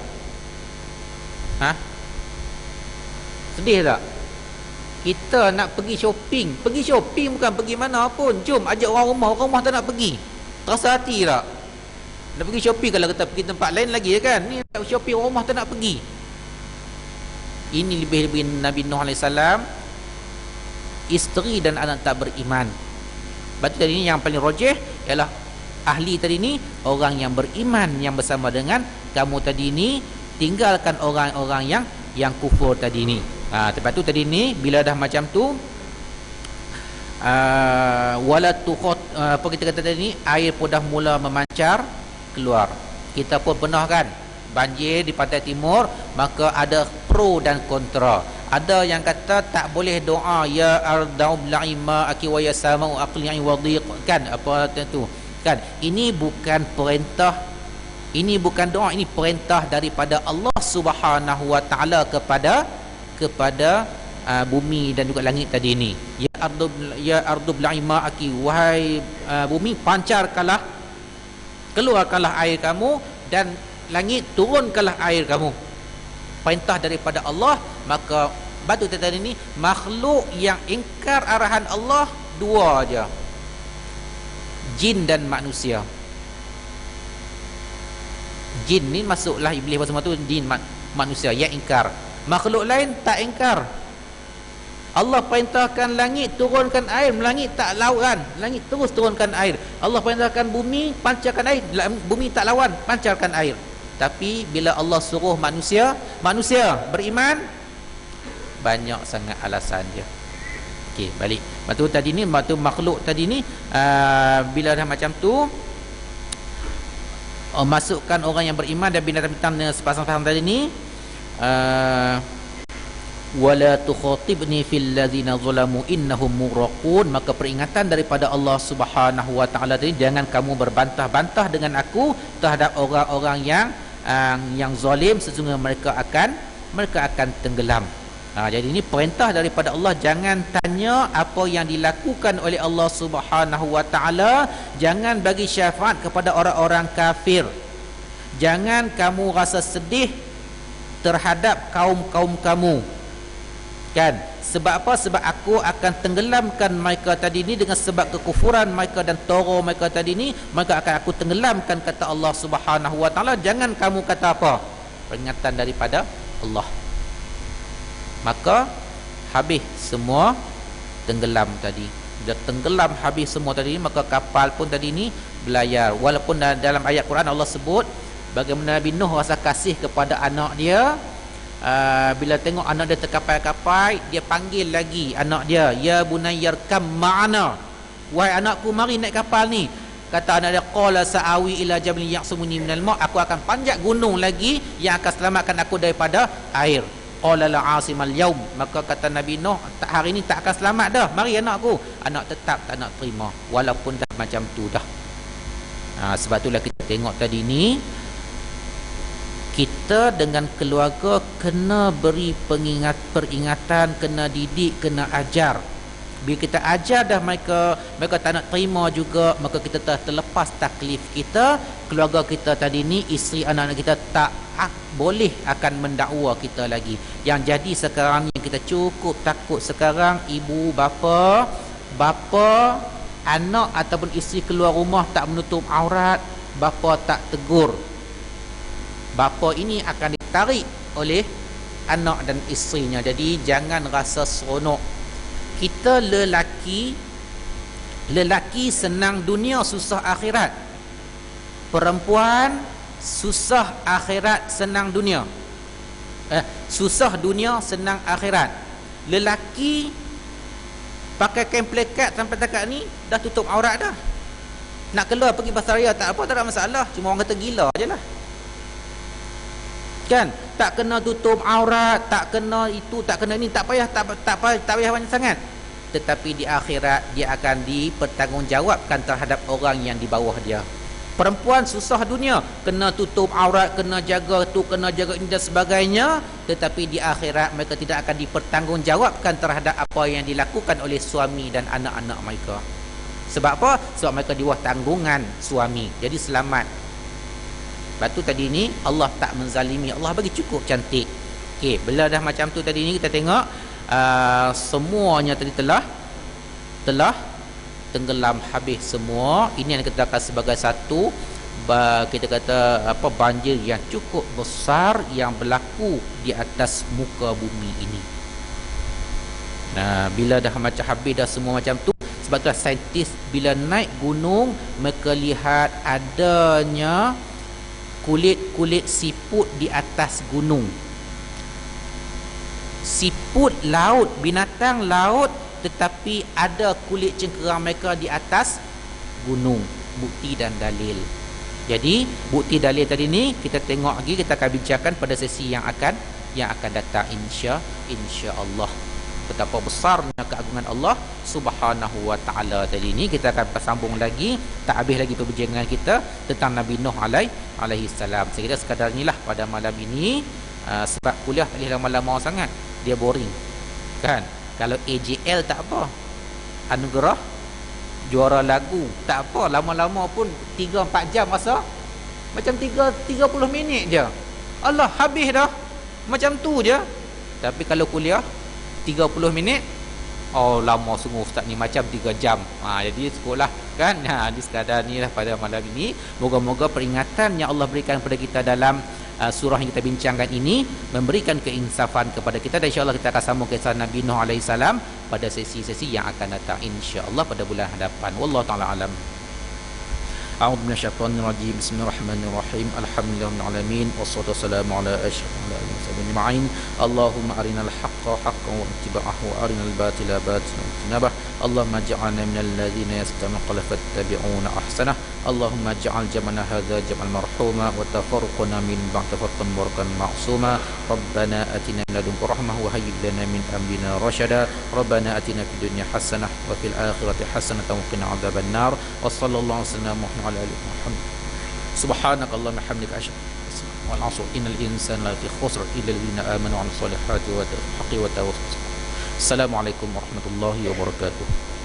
Sedih tak? Kita nak pergi shopping bukan pergi mana pun, jom ajak orang rumah tak nak pergi. Terasa hati tak? Nak pergi shopping, kalau kita pergi tempat lain lagi kan, ni nak shopping orang rumah tak nak pergi. Ini lebih-lebih Nabi Nuh AS isteri dan anak tak beriman. Sebab tu tadi ni yang paling rajih ialah ahli tadi ni orang yang beriman yang bersama dengan kamu tadi ni, tinggalkan orang-orang yang kufur tadi ni. Lepas tu tadi ni bila dah macam tu, wala tuqat, apa kita kata tadi ni, air pun dah mula memancar keluar. Kita pun pernah kan banjir di pantai timur, maka ada pro dan kontra. Ada yang kata tak boleh doa ya ardau bla'i ma'aki wa ya sama'u aqli'i wadiq, kan, apa tu kan. Ini bukan perintah, ini bukan doa, ini perintah daripada Allah Subhanahu wa taala kepada bumi dan juga langit tadi ni. Ya ardu bla'i ma'aki, wahai bumi, pancarkanlah, keluarkanlah air kamu, dan langit turunkanlah air kamu. Perintah daripada Allah. Maka batu tadi ni makhluk yang ingkar arahan Allah dua aja, jin dan manusia. Jin ni masuklah iblis masa tu, jin manusia yang ingkar. Makhluk lain tak ingkar. Allah perintahkan langit turunkan air, langit tak lawan, langit terus turunkan air. Allah perintahkan bumi pancarkan air, bumi tak lawan, pancarkan air. Tapi bila Allah suruh manusia beriman, banyak sangat alasan dia. Okey, balik. Batu tadi ni, batu makhluk tadi ni, bila dah macam tu, masukkan orang yang beriman dan binatang-binatang sepasang-pasang tadi ni, wala tukhatibni fil ladzina zalamu innahum mughraqun. Maka peringatan daripada Allah Subhanahu wa taala tadi, jangan kamu berbantah-bantah dengan aku terhadap orang-orang yang zalim, sesungguhnya mereka akan tenggelam. Jadi ini perintah daripada Allah. Jangan tanya apa yang dilakukan oleh Allah Subhanahu wa taala, jangan bagi syafaat kepada orang-orang kafir. Jangan kamu rasa sedih terhadap kaum-kaum kamu. Kan? Sebab apa? Sebab aku akan tenggelamkan mereka tadi ni dengan sebab kekufuran mereka dan teror mereka tadi ni, maka akan aku tenggelamkan, kata Allah Subhanahu wa taala. Jangan kamu kata apa? Peringatan daripada Allah. Maka habis semua tenggelam tadi. Bila tenggelam habis semua tadi, maka kapal pun tadi ni berlayar. Walaupun dalam ayat Quran Allah sebut bagaimana Nabi Nuh rasa kasih kepada anak dia, bila tengok anak dia terkapai-kapai, dia panggil lagi anak dia, ya bunayyarkam ma'ana, wahai anakku, mari naik kapal ni. Kata anak dia, qala sa'awi ila jabalin ya'sumuni minal ma', aku akan panjat gunung lagi yang akan selamatkan aku daripada air. Qala la asimal yaum, maka kata Nabi Nuh, hari ni tak akan selamat dah, mari anakku. Anak tetap tak nak terima walaupun dah macam tu dah. Sebab itulah kita tengok tadi ni, kita dengan keluarga kena beri peringatan, kena didik, kena ajar. Bila kita ajar dah mereka tak nak terima juga, maka kita telah terlepas taklif kita. Keluarga kita tadi ni, isteri anak-anak kita tak boleh akan mendakwa kita lagi. Yang jadi sekarang ni, kita cukup takut sekarang ibu bapa, anak ataupun isteri keluar rumah tak menutup aurat, bapa tak tegur, bapa ini akan ditarik oleh anak dan isterinya. Jadi jangan rasa seronok. Kita lelaki senang dunia, susah akhirat. Perempuan susah akhirat, senang dunia. Susah dunia, senang akhirat. Lelaki pakai kain plekat sampai dekat ni dah tutup aurat dah. Nak keluar pergi pasar raya tak apa, tak ada masalah. Cuma orang kata gila je lah. Kan? Tak kena tutup aurat, tak kena itu, tak kena ini, tak payah banyak sangat. Tetapi di akhirat dia akan dipertanggungjawabkan terhadap orang yang di bawah dia. Perempuan susah dunia, kena tutup aurat, kena jaga tu, kena jaga ini dan sebagainya, tetapi di akhirat mereka tidak akan dipertanggungjawabkan terhadap apa yang dilakukan oleh suami dan anak-anak mereka. Sebab apa? Sebab mereka di bawah tanggungan suami. Jadi selamat. Sebab tu tadi ni Allah tak menzalimi, Allah bagi cukup cantik. Okey, bila dah macam tu tadi ni kita tengok semuanya tadi telah tenggelam habis semua. Ini yang kita katakan sebagai satu kita kata apa, banjir yang cukup besar yang berlaku di atas muka bumi ini. Nah, bila dah macam habis dah semua macam tu, sebab tu saintis bila naik gunung mereka lihat adanya kulit-kulit siput di atas gunung. Siput laut, binatang laut, tetapi ada kulit cengkerang mereka di atas gunung. Bukti dan dalil. Jadi bukti dalil tadi ni kita tengok lagi, kita akan bincangkan pada sesi yang akan datang, insya-Allah. Betapa besarnya keagungan Allah Subhanahu wa taala tadi ni. Kita akan sambung lagi, tak habis lagi perbincangan kita tentang Nabi Nuh alaihi salam. Saya kira sekadar inilah pada malam ini, sebab kuliah tak boleh lama-lama sangat, dia boring kan. Kalau AJL tak apa, anugerah juara lagu tak apa, lama-lama pun 3-4 jam rasa macam 30 minit je, Allah habis dah, macam tu je. Tapi kalau kuliah 30 minit, oh lama sungguh ustaz ni, macam 3 jam. Jadi sekolah kan. Di sekadar ni lah pada malam ini. Moga-moga peringatan yang Allah berikan kepada kita dalam surah yang kita bincangkan ini memberikan keinsafan kepada kita, dan insya-Allah kita akan sambung kisah Nabi Nuh alaihi salam pada sesi-sesi yang akan datang insya-Allah pada bulan hadapan. Wallahu taala alam. A'udzu minasyaitonir rajim. Bismillahirrahmanirrahim. Alhamdulillahil alamin wassalatu wassalamu ala asyrofil mursalin ma'in. Allahumma arinal haqqa haqqan wa ittiba'ahu wa arinal batila batilan wa ijtinabah. Allahumma ij'alna minal ladzina yastami'una al-qawla fattabi'una ahsanah. Allahumma ij'al jam'ana hadza jam'an marhuma wa tafarruqana min ba'd tafarruqan mubarakan ma'suma. Rabbana atina min ladunka rahmah wa hayyi lana min amrina rashada. Rabbana atina fid dunya hasanah wa fil akhirati hasanah wa qina adzabannar. Wa sallallahu alaihi wasallam ala alihi Muhammad. Subhanakallahumma hamdika asyhadu wal 'asr innal insana lafi khusr illa alladhina amanu wa 'amilus solihati wa haqqi wa tawassul. Assalamualaikum warahmatullahi wabarakatuh.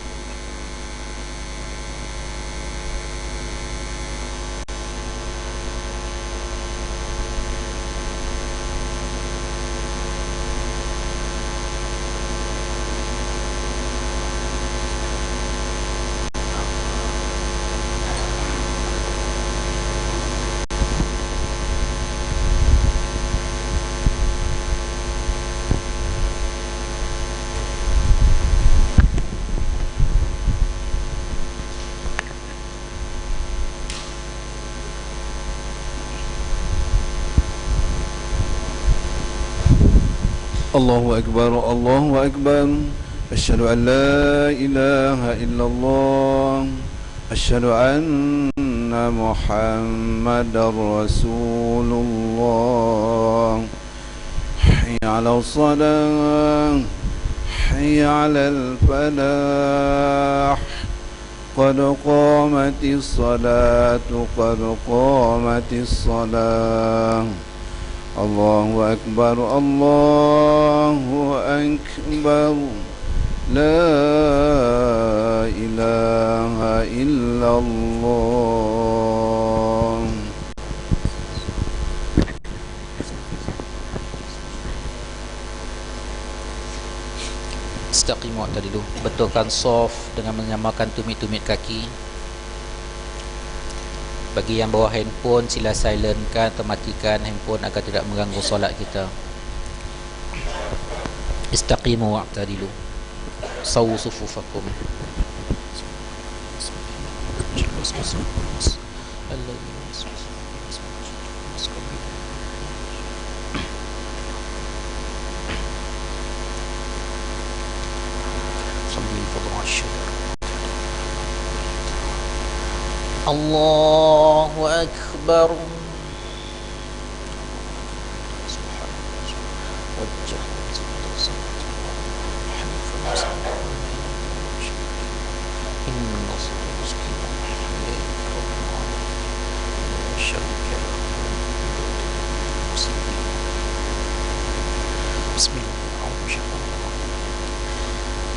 Allahu Akbar, Allahu Akbar. Asyhadu an la ilaha illallah. Asyhadu anna Muhammadar Rasulullah. Hayya 'alal salah, hayya 'alal falah. Qad qamatis salatu, qad qamatis salah. Allahu Akbar, Allahu Akbar. La ilaha illallah. Istaqimu tadi dulu. Betulkan soft dengan menyamakan tumit-tumit kaki. Bagi yang bawa handphone, sila silentkan atau matikan handphone agar tidak mengganggu solat kita. Istaqimu wa'tadilu. Sawu sufufakum. Allahu Akbar.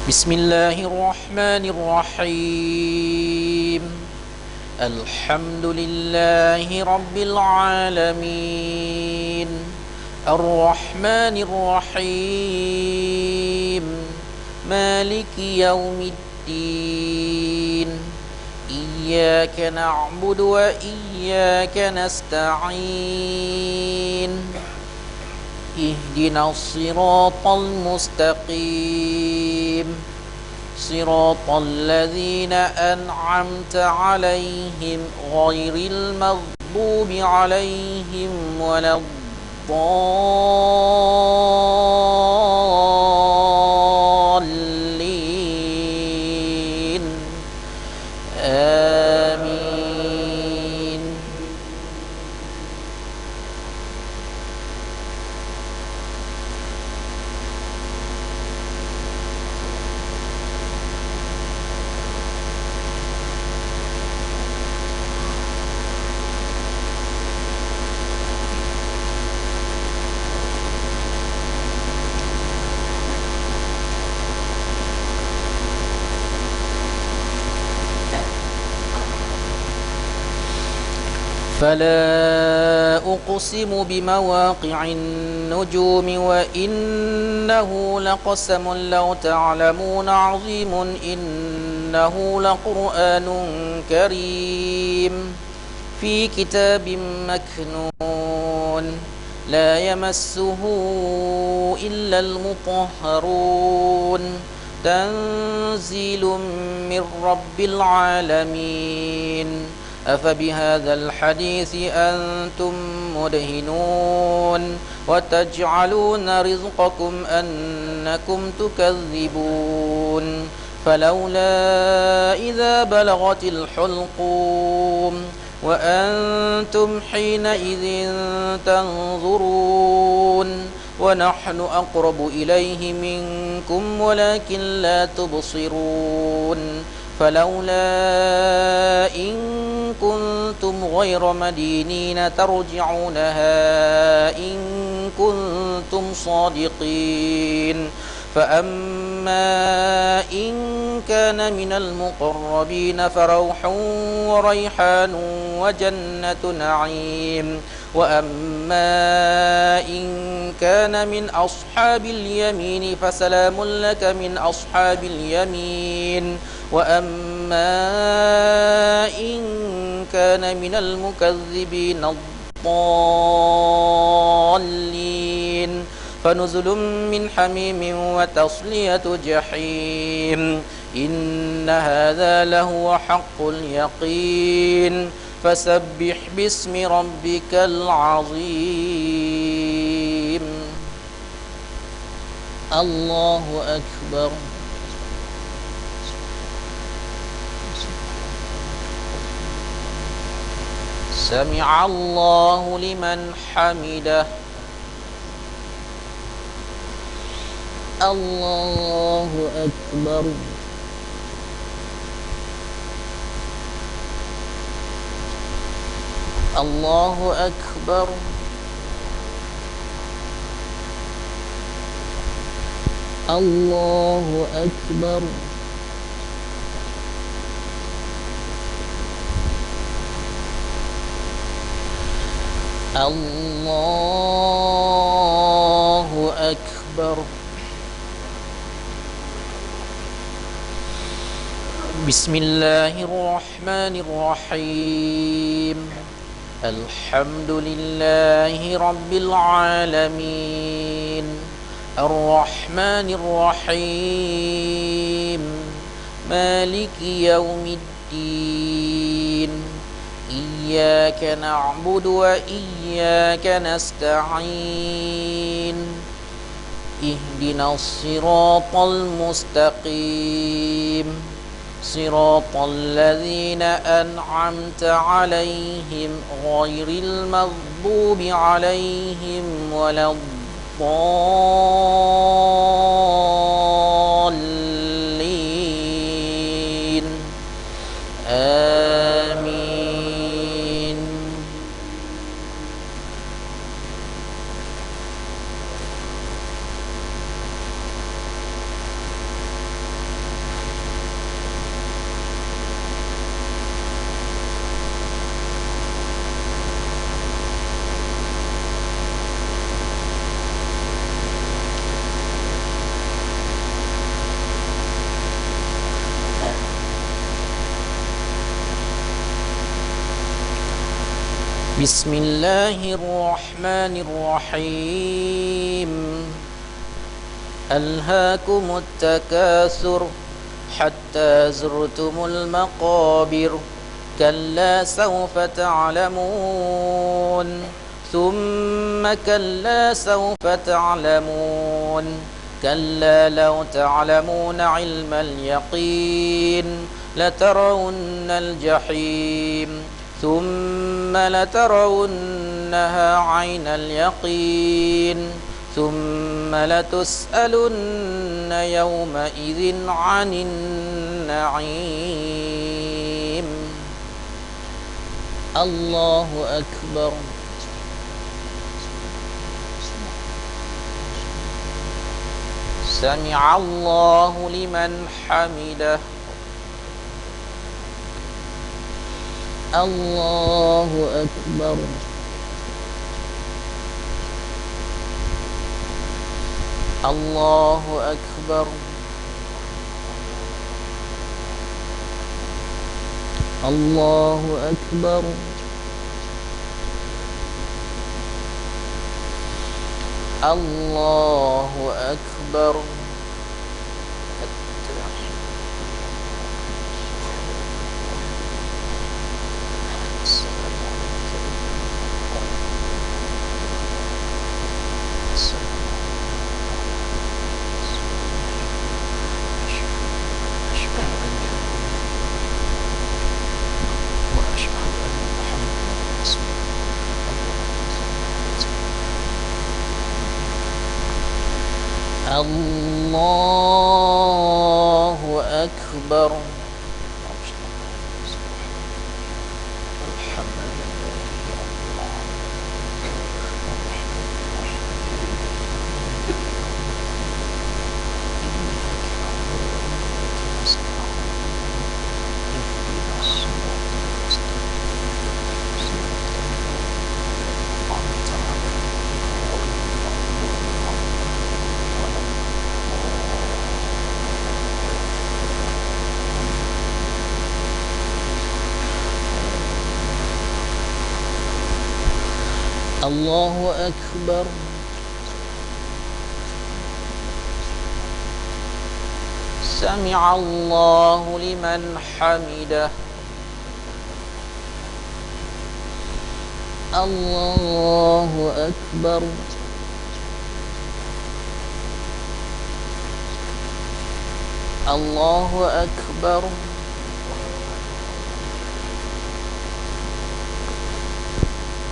Bismillahirrahmanirrahim. Alhamdulillahi Rabbil Alamin. Ar-Rahmanir-Rahim. Maliki Yawmiddin. Iyyaka na'budu wa iyyaka nasta'in. اهدنا الصراط المستقيم صراط الذين أنعمت عليهم غير المغضوب عليهم ولا الضالين آمين. فلا أقسم بمواقع النجوم وإنه لقسم لو تعلمون عظيم إنه لقرآن كريم في كتاب مكنون لا يمسه إلا المطهرون تنزيل من رب العالمين. أفبهذا الحديث أنتم مدهنون وتجعلون رزقكم أنكم تكذبون فلولا إذا بلغت الحلقوم وأنتم حينئذ تنظرون ونحن أقرب إليه منكم ولكن لا تبصرون فلولا إن كنتم غير مدينين ترجعونها إن كنتم صادقين فأما إن كان من المقربين فروح وريحان وجنة نعيم وأما إن كان من أصحاب اليمين فسلام لك من أصحاب اليمين وأما إن كان من المكذبين الضالين فنزل من حميم وتصلية جحيم إن هذا لهو حق اليقين فسبح باسم ربك العظيم. الله أكبر. سمع الله لمن حمده. الله أكبر. الله أكبر. الله أكبر. الله أكبر. بسم الله الرحمن الرحيم الحمد لله رب العالمين الرحمن الرحيم مالك يوم الدين إياك نعبد وإياك نستعين اهدنا الصراط المستقيم صراط الذين أنعمت عليهم غير المغضوب عليهم ولا الضالين آمين. بسم الله الرحمن الرحيم ألهاكم التكاثر حتى زرتم المقابر كلا سوف تعلمون ثم كلا سوف تعلمون كلا لو تعلمون علم اليقين لترون الجحيم ثم لترونها عين اليقين ثم لتسألن يومئذ عن النعيم الله أكبر سمع الله لمن حمده الله أكبر الله أكبر الله أكبر الله أكبر الله أكبر الله أكبر سمع الله لمن حمده الله أكبر الله أكبر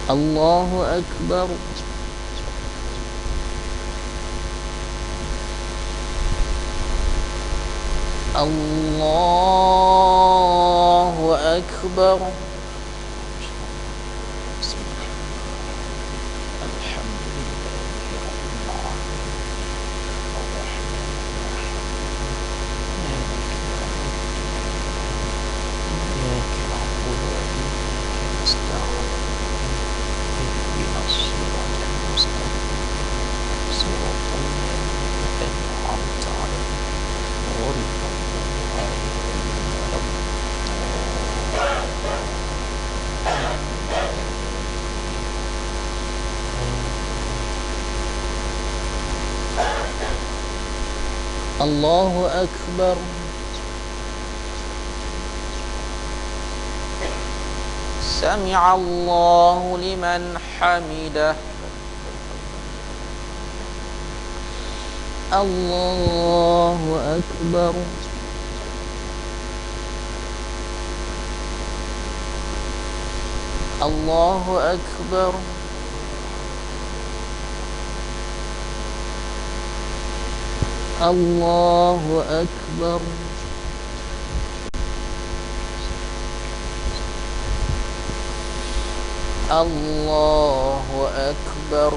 الله أكبر الله أكبر الله أكبر سمع الله لمن حمده الله أكبر الله أكبر الله أكبر الله أكبر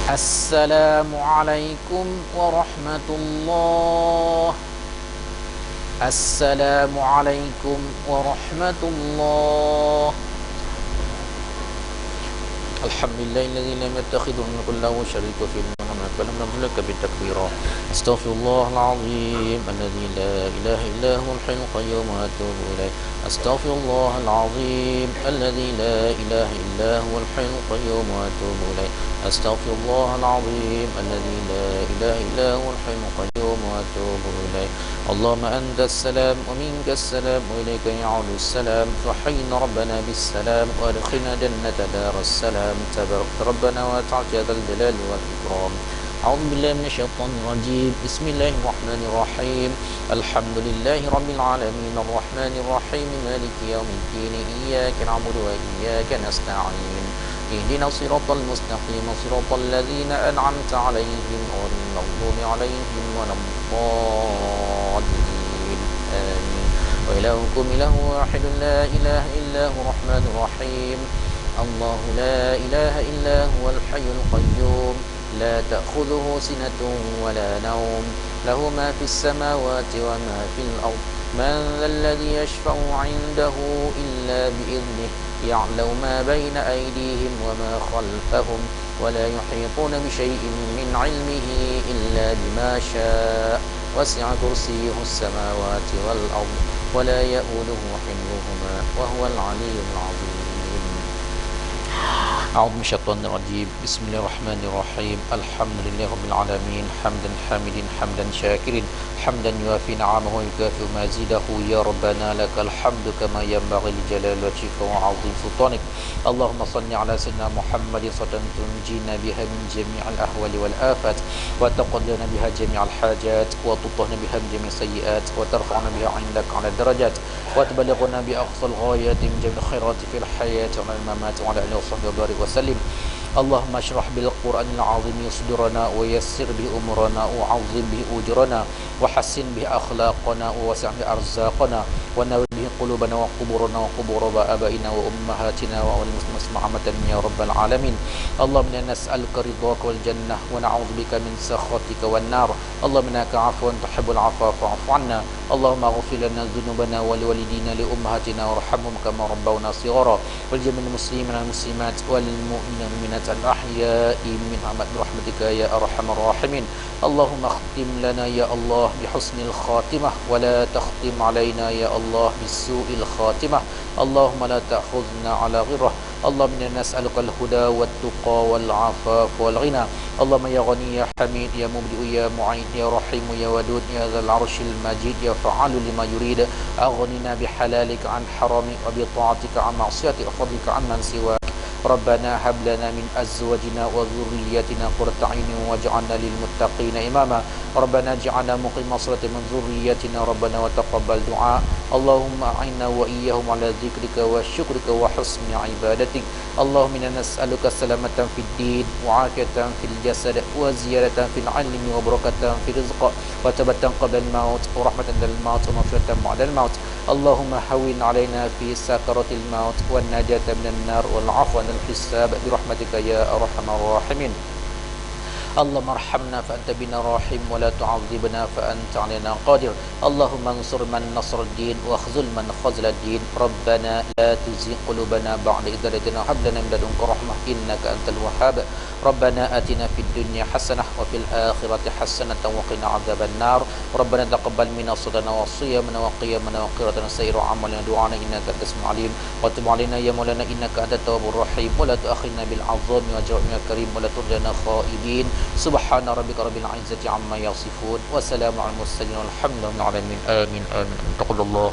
Assalamualaikum warahmatullah. Assalamualaikum warahmatullah. Alhamdulillahilladzi lam yattakhidh lahu syarika fi mulkihi wa lam yakul lahu bitakbira. Astaghfirullahal azim alladzi la ilaha illa huwal hayyul qayyum wa atubu ilaih. Astaghfirullahal azim alladzi la ilaha illa huwal hayyul qayyum wa atubu ilaih. Astaghfirullahal azim alladzi la ilaha illa huwal hayyul qayyum wa atubu ilaih. Allahumma antas salam wa minkas salam wa ilaika ya'udu salam. Fahayyina rabbana bis salam wa adkhilna jannata daras salam. تبارك ربنا وتعالى ذا الجلال والإكرام. أعوذ بالله من الشيطان الرجيم. بسم الله الرحمن الرحيم. الحمد لله رب العالمين الرحمن الرحيم مالك يوم الدين. إياك نعبد وإياك نستعين. اهدنا الصراط المستقيم صراط الذين أنعمت عليهم غير المغضوب عليهم ولا الضالين. آمين. وإلهكم إله واحد لا إله إلا هو الرحمن الرحيم. الله لا إله إلا هو الحي القيوم لا تأخذه سنة ولا نوم له ما في السماوات وما في الأرض. من ذا الذي يشفع عنده إلا بإذنه يعلم ما بين أيديهم وما خلفهم ولا يحيطون بشيء من علمه إلا بما شاء. وسع كرسيه السماوات والأرض ولا يؤوده حفظهما وهو العلي العظيم. أعوذ من الشيطان الرجيم. بسم الله الرحمن الرحيم. الحمد لله رب العالمين حمدا حامدا حمدا شاكرا حمدا يوافي نعمه ويكافئ مزيده. يا ربنا لك الحمد كما ينبغي لجلال وجهك وعظيم سلطانك. اللهم صل على سيدنا محمد صلاة تنجينا بها من جميع الأهوال والآفات وتقضينا بها جميع الحاجات وتطهرنا بها من جميع السيئات وترفعنا بها عندك على الدرجات وتبلغنا بأقصى الغايات من جميع الخيرات في الحياة وعلى الممات وعلى آله وصحبه وبارك وسلم. اللهم اشرح بالقرآن العظيم صدورنا ويسر به أمورنا وعظم به أجرنا وحسن به أخلاقنا ووسع به أرزاقنا ونور به قلوبنا وقبورنا وقبور آبائنا وأمهاتنا وأولي المسلمين عامة يا رب العالمين. اللهم إنا نسألك رضاك والجنة ونعوذ بك من سخطك والنار. اللهم إنك عفو تحب العفو فاعف عنا. اللهم اغفر لنا ذنوبنا ولوالدينا لأمهاتنا وارحمهم كما ربونا صغارا ولجميع المسلمين والمسلمات والمؤمنين والمؤمنات الأحياء منهم برحمتك يا أرحم الراحمين. اللهم اختم لنا يا الله بحسن الخاتمة ولا تختم علينا يا الله بالسوء الخاتمة. اللهم لا تأخذنا على غره. اللهم إنا نسألك الهدى والتقى والعفاف والغنى. اللهم يا غني يا حميد يا مبدئ يا معين يا رحيم يا ودود يا ذا العرش المجيد يا فعال لما يريد. أغننا بحلالك عن حرامك وبطاعتك عن معصيتك وفضلك عن من سواك. ربنا هب لنا من أزواجنا وذرياتنا قرة أعين واجعلنا للمتقين إماما. ربنا اجعلنا مقيم الصلاة من ذريتنا ربنا وتقبل دعاء. اللهم أعنا وإياهم على ذكرك وشكرك وحسن عبادتك. اللهم إنا نسألك سلامة في الدين وعافية في الجسد وزيادة في العلم وبركة في الرزق وتوبة قبل الموت ورحمة عند الموت ومغفرة بعد الموت. اللهم هون علينا في سكرات الموت والنجاة من النار والعفو عن الحساب برحمتك يا أرحم الراحمين. اللهم ارحمنا فأنت بنا راحم ولا تعذبنا فأنت علينا قادر. اللهم انصر من نصر الدين واخذل من خذل الدين. ربنا لا تزغ قلوبنا بعد إذ هديتنا وهب لنا من لدنك رحمة إنك أنت الوهاب. ربنا آتنا في الدنيا حسنة وفي الآخرة حسنة وقنا عذاب النار. ربنا تقبل منا صلاتنا وصيامنا وقيامنا وقراءتنا سائر أعمالنا دعانا إنك أنت السميع العليم. وتب علينا يا مولانا إنك أنت التواب الرحيم. ولا تؤاخذنا بالعظام وجرمنا الكريم ولا ترجعنا خائبين. سبحان ربك رب العزة عما يصفون وسلام على المرسلين والحمد لله رب العالمين. آمين آمين. تقبل الله.